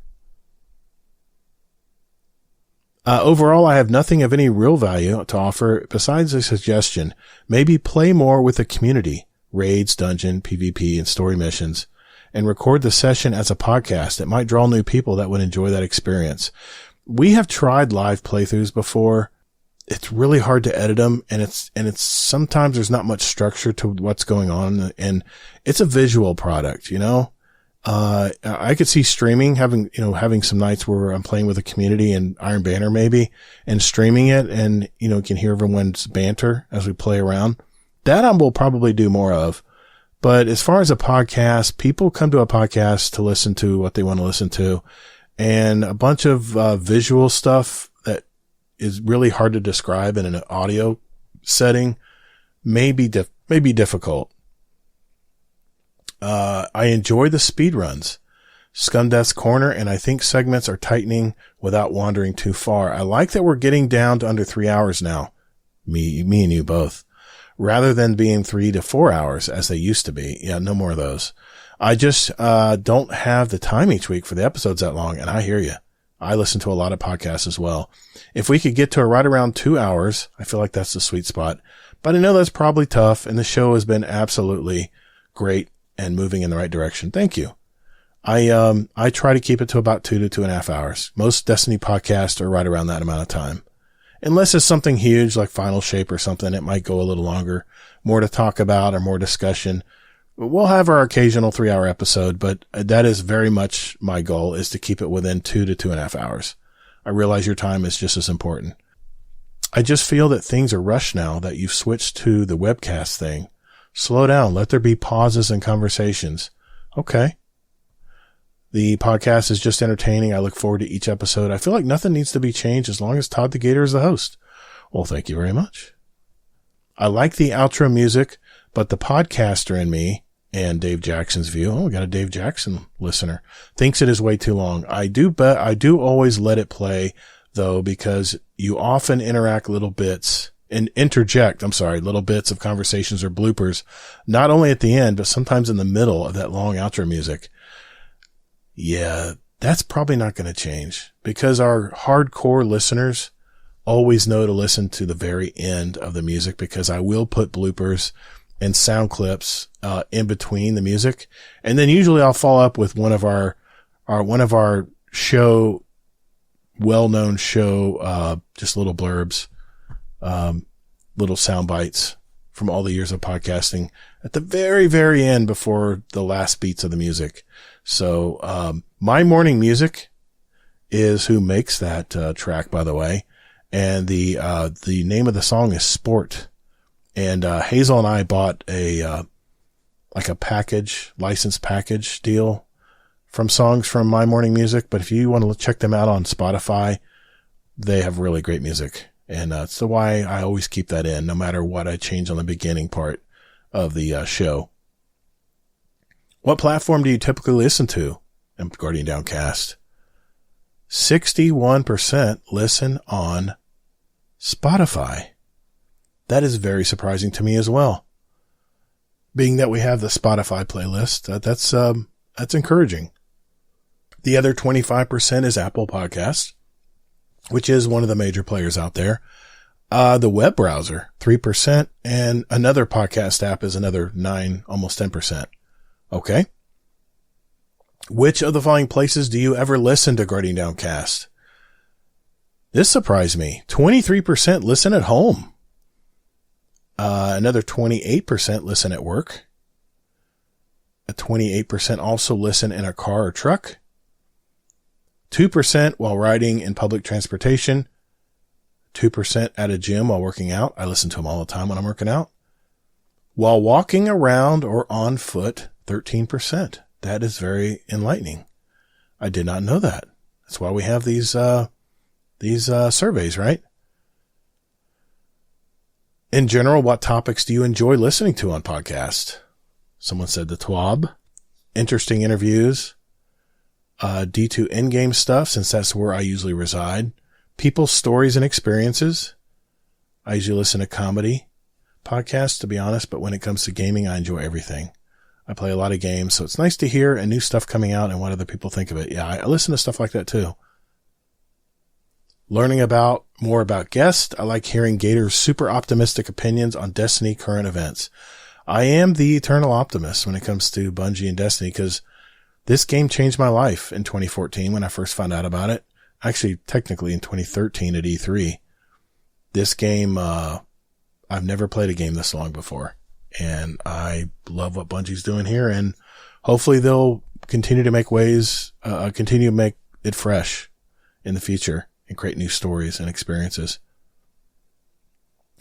Overall, I have nothing of any real value to offer besides a suggestion. Maybe play more with the community, raids, dungeon, PvP, and story missions, and record the session as a podcast. It might draw new people that would enjoy that experience. We have tried live playthroughs before. It's really hard to edit them, and it's sometimes there's not much structure to what's going on, and it's a visual product, you know? I could see streaming, having some nights where I'm playing with a community and Iron Banner maybe, and streaming it, and, can hear everyone's banter as we play around. That I will probably do more of. But as far as a podcast, people come to a podcast to listen to what they want to listen to, and a bunch of visual stuff that is really hard to describe in an audio setting may be difficult. I enjoy the speed runs, Scumdeath's Corner, and I think segments are tightening without wandering too far. I like that we're getting down to under 3 hours now. Me and you both, rather than being 3 to 4 hours as they used to be. Yeah, no more of those. I just, don't have the time each week for the episodes that long. And I hear you. I listen to a lot of podcasts as well. If we could get to right around 2 hours, I feel like that's the sweet spot, but I know that's probably tough, and the show has been absolutely great and moving in the right direction. Thank you. I try to keep it to about 2 to 2.5 hours. Most Destiny podcasts are right around that amount of time. Unless it's something huge like Final Shape or something, it might go a little longer, more to talk about or more discussion. We'll have our occasional 3-hour episode, but that is very much my goal, is to keep it within 2 to 2.5 hours. I realize your time is just as important. I just feel that things are rushed now that you've switched to the webcast thing. Slow down. Let there be pauses and conversations. Okay. The podcast is just entertaining. I look forward to each episode. I feel like nothing needs to be changed as long as ToddtheGatr is the host. Well, thank you very much. I like the outro music, but the podcaster in me and Dave Jackson's view, we got a Dave Jackson listener, thinks it is way too long. I do always let it play though, because you often interact little bits and little bits of conversations or bloopers, not only at the end, but sometimes in the middle of that long outro music. Yeah, that's probably not going to change because our hardcore listeners always know to listen to the very end of the music, because I will put bloopers and sound clips, in between the music. And then usually I'll follow up with one of our show, well-known show, just little blurbs, little sound bites from all the years of podcasting at the very, very end before the last beats of the music. So, My Morning Music is who makes that, track, by the way. And the name of the song is Sport. And, Hazel and I bought a license package deal from songs from My Morning Music. But if you want to check them out on Spotify, they have really great music. And that's why I always keep that in, no matter what I change on the beginning part of the show. What platform do you typically listen to in Guardian Downcast? 61% listen on Spotify. That is very surprising to me as well. Being that we have the Spotify playlist, that's encouraging. The other 25% is Apple Podcasts, which is one of the major players out there. The web browser, 3%, and another podcast app is another 9, almost 10%. Okay. Which of the following places do you ever listen to Guardian Downcast? This surprised me. 23% listen at home. Another 28% listen at work. A 28% also listen in a car or truck. 2% while riding in public transportation. 2% at a gym while working out. I listen to them all the time when I'm working out. While walking around or on foot, 13%. That is very enlightening. I did not know that. That's why we have these surveys, right? In general, what topics do you enjoy listening to on podcast? Someone said the TWAB, interesting interviews, D2 in-game stuff, since that's where I usually reside, people's stories and experiences. I usually listen to comedy podcasts, to be honest, but when it comes to gaming, I enjoy everything. I play a lot of games, so it's nice to hear a new stuff coming out and what other people think of it. Yeah, I listen to stuff like that too. Learning more about guests. I like hearing Gator's super optimistic opinions on Destiny current events. I am the eternal optimist when it comes to Bungie and Destiny, because this game changed my life in 2014 when I first found out about it. Actually, technically in 2013 at E3. This game, I've never played a game this long before. And I love what Bungie's doing here, and hopefully they'll continue to make continue to make it fresh in the future and create new stories and experiences.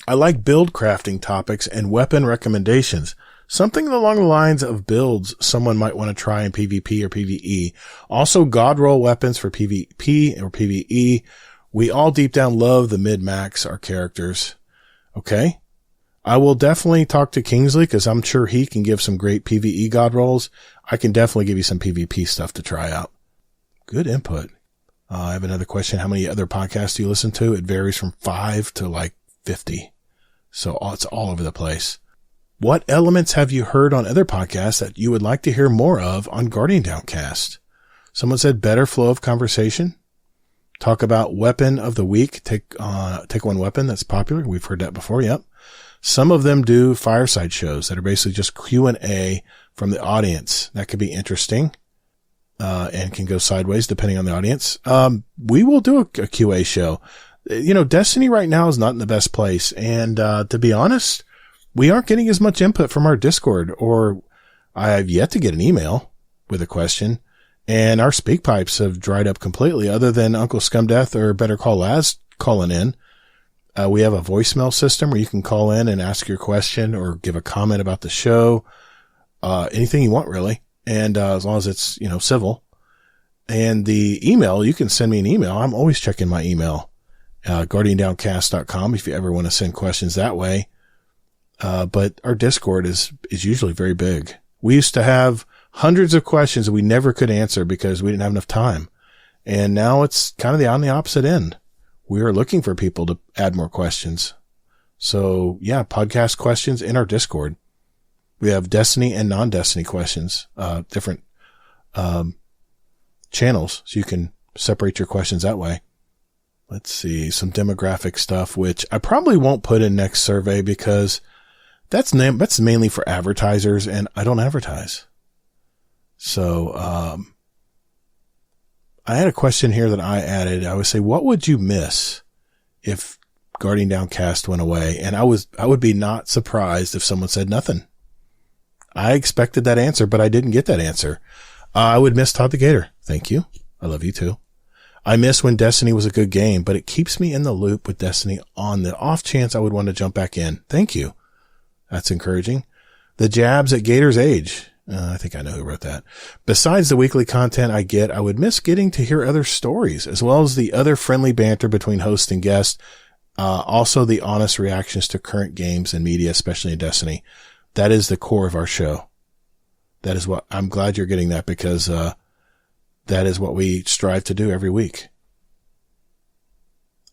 I like build crafting topics and weapon recommendations. Something along the lines of builds someone might want to try in PvP or PvE. Also god roll weapons for PvP or PvE. We all deep down love the mid-max, our characters. Okay. I will definitely talk to Kingsley, because I'm sure he can give some great PvE god rolls. I can definitely give you some PvP stuff to try out. Good input. I have another question. How many other podcasts do you listen to? It varies from 5 to like 50. So it's all over the place. What elements have you heard on other podcasts that you would like to hear more of on Guardian Downcast? Someone said better flow of conversation. Talk about weapon of the week. Take one weapon that's popular. We've heard that before. Yep. Some of them do fireside shows that are basically just Q&A from the audience. That could be interesting, and can go sideways depending on the audience. We will do a QA show. Destiny right now is not in the best place. And, to be honest, we aren't getting as much input from our Discord, or I have yet to get an email with a question, and our speak pipes have dried up completely, other than Uncle Scumdeath or Better Call Laz calling in. We have a voicemail system where you can call in and ask your question or give a comment about the show, anything you want really. And, as long as it's, civil. And the email, you can send me an email. I'm always checking my email, guardiandowncast.com if you ever want to send questions that way. But our Discord is usually very big. We used to have hundreds of questions that we never could answer because we didn't have enough time. And now it's kind of on the opposite end. We are looking for people to add more questions. So yeah, podcast questions in our Discord. We have Destiny and non-Destiny questions, different, channels. So you can separate your questions that way. Let's see some demographic stuff, which I probably won't put in next survey because That's mainly for advertisers, and I don't advertise. So, I had a question here that I added. I would say, what would you miss if Guardian Downcast went away? And I would be not surprised if someone said nothing. I expected that answer, but I didn't get that answer. I would miss ToddtheGatr. Thank you. I love you too. I miss when Destiny was a good game, but it keeps me in the loop with Destiny on the off chance I would want to jump back in. Thank you. That's encouraging. The jabs at Gator's age. I think I know who wrote that. Besides the weekly content I get, I would miss getting to hear other stories, as well as the other friendly banter between host and guest. Also the honest reactions to current games and media, especially in Destiny. That is the core of our show. That is what I'm glad you're getting that, because, that is what we strive to do every week.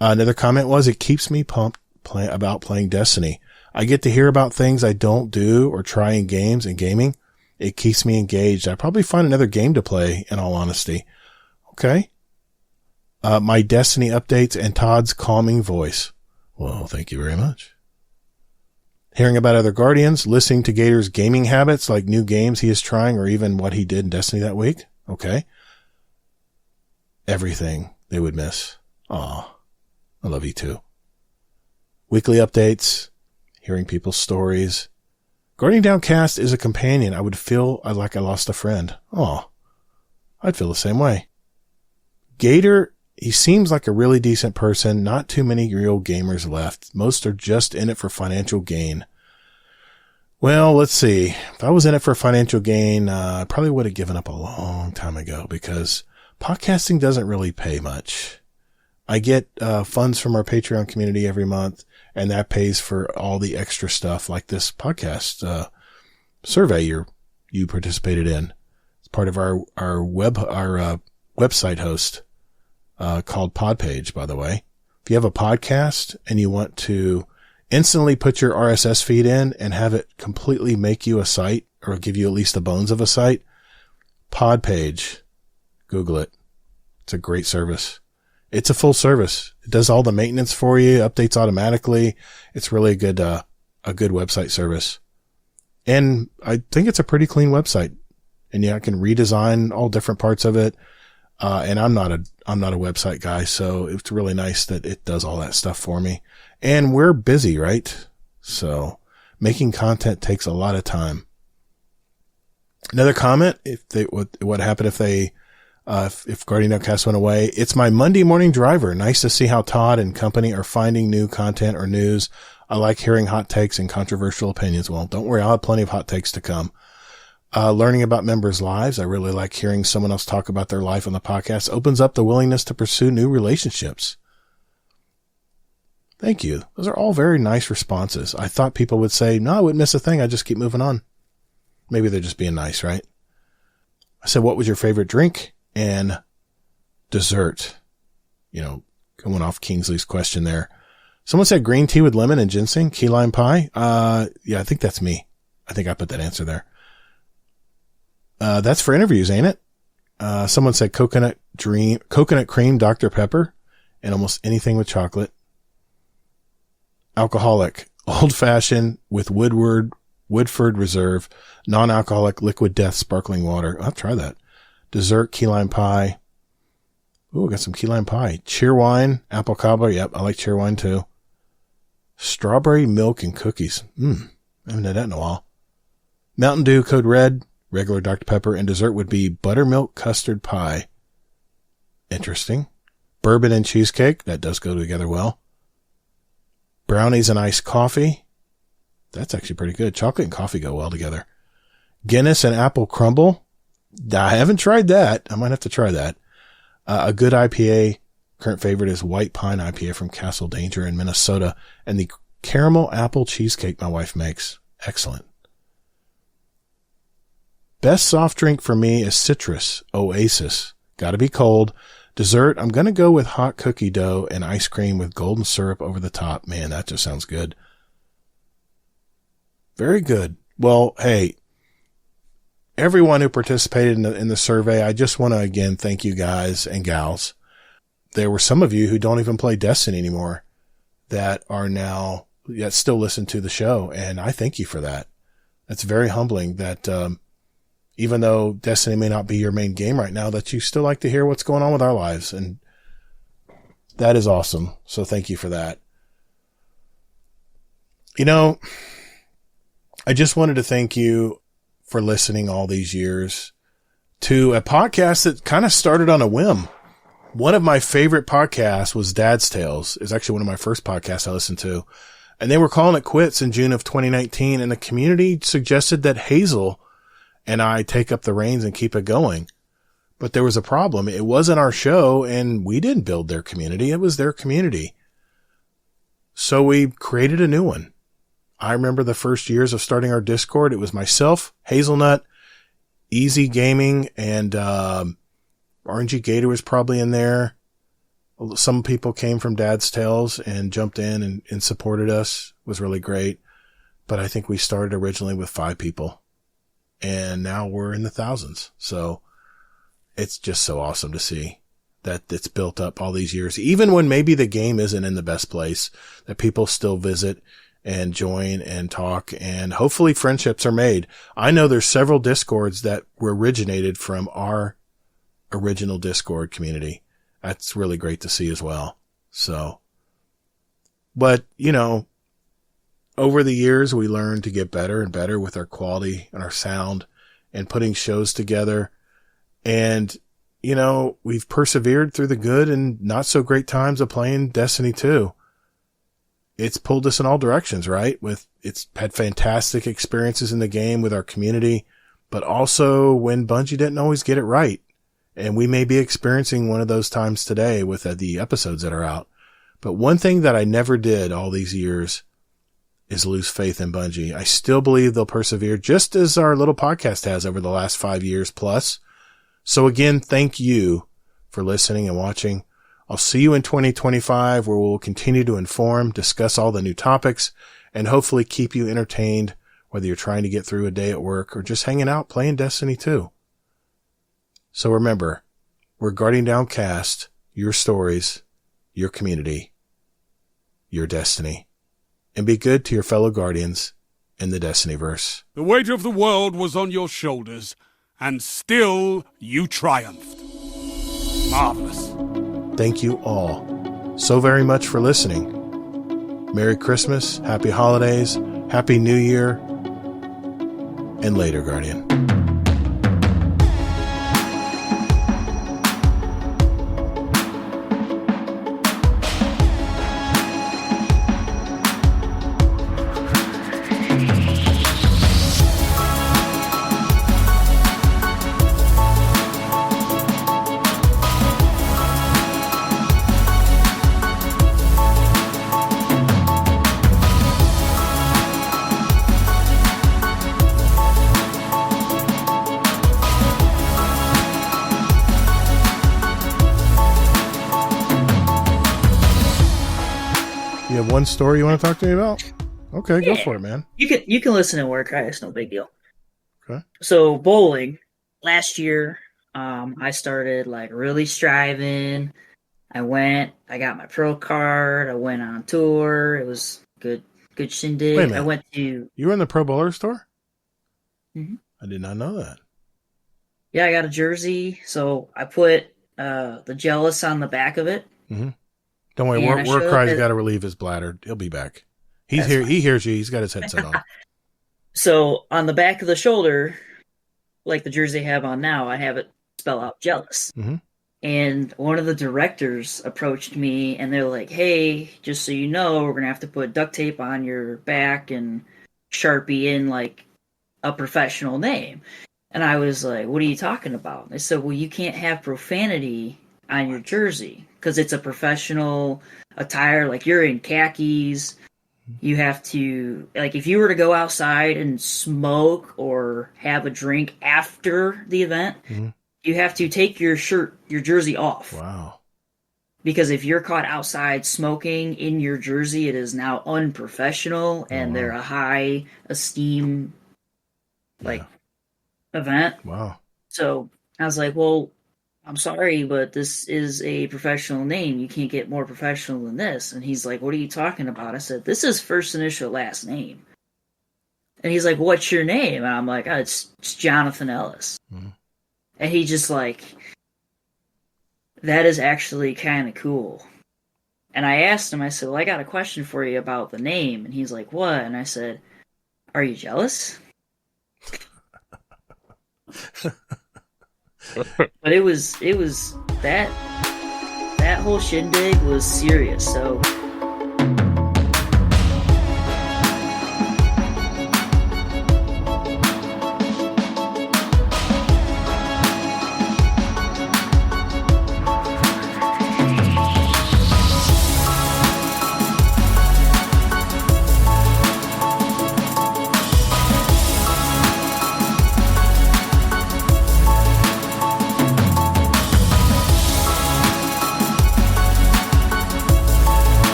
Another comment was, it keeps me pumped about playing Destiny. I get to hear about things I don't do or try in games and gaming. It keeps me engaged. I'd probably find another game to play, in all honesty. Okay. My Destiny updates and Todd's calming voice. Well, thank you very much. Hearing about other Guardians, listening to Gator's gaming habits, like new games he is trying or even what he did in Destiny that week. Okay. Everything they would miss. Aw, I love you too. Weekly updates, hearing people's stories. Guardian Downcast is a companion. I would feel like I lost a friend. Aw, I'd feel the same way. Gator, he seems like a really decent person. Not too many real gamers left. Most are just in it for financial gain. Well, let's see. If I was in it for financial gain, I probably would have given up a long time ago, because podcasting doesn't really pay much. I get funds from our Patreon community every month, and that pays for all the extra stuff like this podcast survey you participated in. It's part of our website host called Podpage, by the way. If you have a podcast and you want to instantly put your RSS feed in and have it completely make you a site, or give you at least the bones of a site, Podpage. Google it. It's a great service. It's a full service. It does all the maintenance for you, updates automatically. It's really a good website service. And I think it's a pretty clean website. And yeah, I can redesign all different parts of it. And I'm not a website guy, so it's really nice that it does all that stuff for me. And we're busy, right? So making content takes a lot of time. Another comment, what happened if Guardian Downcast went away? It's my Monday morning driver. Nice to see how Todd and company are finding new content or news. I like hearing hot takes and controversial opinions. Well, don't worry, I'll have plenty of hot takes to come. Learning about members' lives. I really like hearing someone else talk about their life on the podcast. Opens up the willingness to pursue new relationships. Thank you. Those are all very nice responses. I thought people would say, no, I wouldn't miss a thing. I just keep moving on. Maybe they're just being nice, right? I said, what was your favorite drink and dessert? Going off Kingsley's question there. Someone said green tea with lemon and ginseng, key lime pie. Yeah, I think that's me. I think I put that answer there. That's for interviews, ain't it? Someone said coconut cream, Dr. Pepper, and almost anything with chocolate. Alcoholic, old fashioned with Woodford Reserve, non-alcoholic liquid death sparkling water. I'll try that. Dessert, key lime pie. Ooh, got some key lime pie. Cheer wine, apple cobbler. Yep, I like cheer wine too. Strawberry milk and cookies. I haven't had that in a while. Mountain Dew, Code Red, regular Dr. Pepper, and dessert would be buttermilk custard pie. Interesting. Bourbon and cheesecake. That does go together well. Brownies and iced coffee. That's actually pretty good. Chocolate and coffee go well together. Guinness and apple crumble. I haven't tried that. I might have to try that. A good IPA. Current favorite is White Pine IPA from Castle Danger in Minnesota. And the caramel apple cheesecake my wife makes. Excellent. Best soft drink for me is Citrus Oasis. Gotta be cold. Dessert, I'm gonna go with hot cookie dough and ice cream with golden syrup over the top. Man, that just sounds good. Very good. Well, hey, everyone who participated in the survey, I just want to again thank you guys and gals. There were some of you who don't even play Destiny anymore that are now yet still listen to the show. And I thank you for that. That's very humbling that, even though Destiny may not be your main game right now, that you still like to hear what's going on with our lives. And that is awesome. So thank you for that. You know, I just wanted to thank you for listening all these years to a podcast that kind of started on a whim. One of my favorite podcasts was Dad's Tales. It's actually one of my first podcasts I listened to. And they were calling it quits in June of 2019. And the community suggested that Hazel and I take up the reins and keep it going. But there was a problem. It wasn't our show, and we didn't build their community. It was their community. So we created a new one. I remember the first years of starting our Discord. It was myself, Hazelnut, Easy Gaming, and RNGGator was probably in there. Some people came from Dad's Tales and jumped in and supported us. It was really great. But I think we started originally with 5 people. And now we're in the thousands. So it's just so awesome to see that it's built up all these years. Even when maybe the game isn't in the best place, that people still visit and join and talk, and hopefully friendships are made. I know there's several Discords that were originated from our original Discord community. That's really great to see as well. So, but you know, over the years, we learned to get better and better with our quality and our sound and putting shows together. And, you know, we've persevered through the good and not so great times of playing Destiny 2. It's pulled us in all directions, right? It's had fantastic experiences in the game with our community, but also when Bungie didn't always get it right. And we may be experiencing one of those times today with the episodes that are out. But one thing that I never did all these years is lose faith in Bungie. I still believe they'll persevere, just as our little podcast has over the last 5 years plus. So again, thank you for listening and watching. I'll see you in 2025, where we'll continue to inform, discuss all the new topics, and hopefully keep you entertained, whether you're trying to get through a day at work or just hanging out playing Destiny 2. So remember, we're Guardian Downcast, your stories, your community, your destiny. And be good to your fellow Guardians in the Destinyverse. The weight of the world was on your shoulders, and still you triumphed. Marvelous. Thank you all so very much for listening. Merry Christmas, Happy Holidays, Happy New Year, and later, Guardian. One story you want to talk to me about? Okay, yeah. Go for it, man. You can listen at work. It's no big deal. Okay. So bowling last year, I started like really striving. I got my pro card. I went on tour. It was good shindig. Wait a minute. I went to. You were in the Pro Bowler store? Mm-hmm. I did not know that. Yeah, I got a jersey. So I put the Jellis on the back of it. Mm-hmm. Don't worry, Warcry's got to relieve his bladder. He'll be back. He's here. Fine. He hears you. He's got his headset on. So on the back of the shoulder, like the jersey I have on now, I have it spell out Jellis. Mm-hmm. And one of the directors approached me, and they're like, "Hey, just so you know, we're gonna have to put duct tape on your back and Sharpie in like a professional name." And I was like, "What are you talking about?" They said, "Well, you can't have profanity on your jersey because it's a professional attire. Like you're in khakis. You have to, like, if you were to go outside and smoke or have a drink after the event, mm-hmm. you have to take your jersey off. Wow. Because if you're caught outside smoking in your jersey, it is now unprofessional, and they're a high esteem, event. Wow. So I was like, well, I'm sorry, but this is a professional name. You can't get more professional than this. And he's like, what are you talking about? I said, this is first initial, last name. And he's like, what's your name? And I'm like, oh, it's Jonathan Ellis. And he just like, that is actually kind of cool. And I asked him, I said, well, I got a question for you about the name. And he's like, what? And I said, are you jealous? But it was that whole shindig was serious. So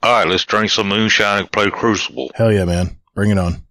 All right, let's drink some moonshine and play Crucible. Hell yeah, man. Bring it on.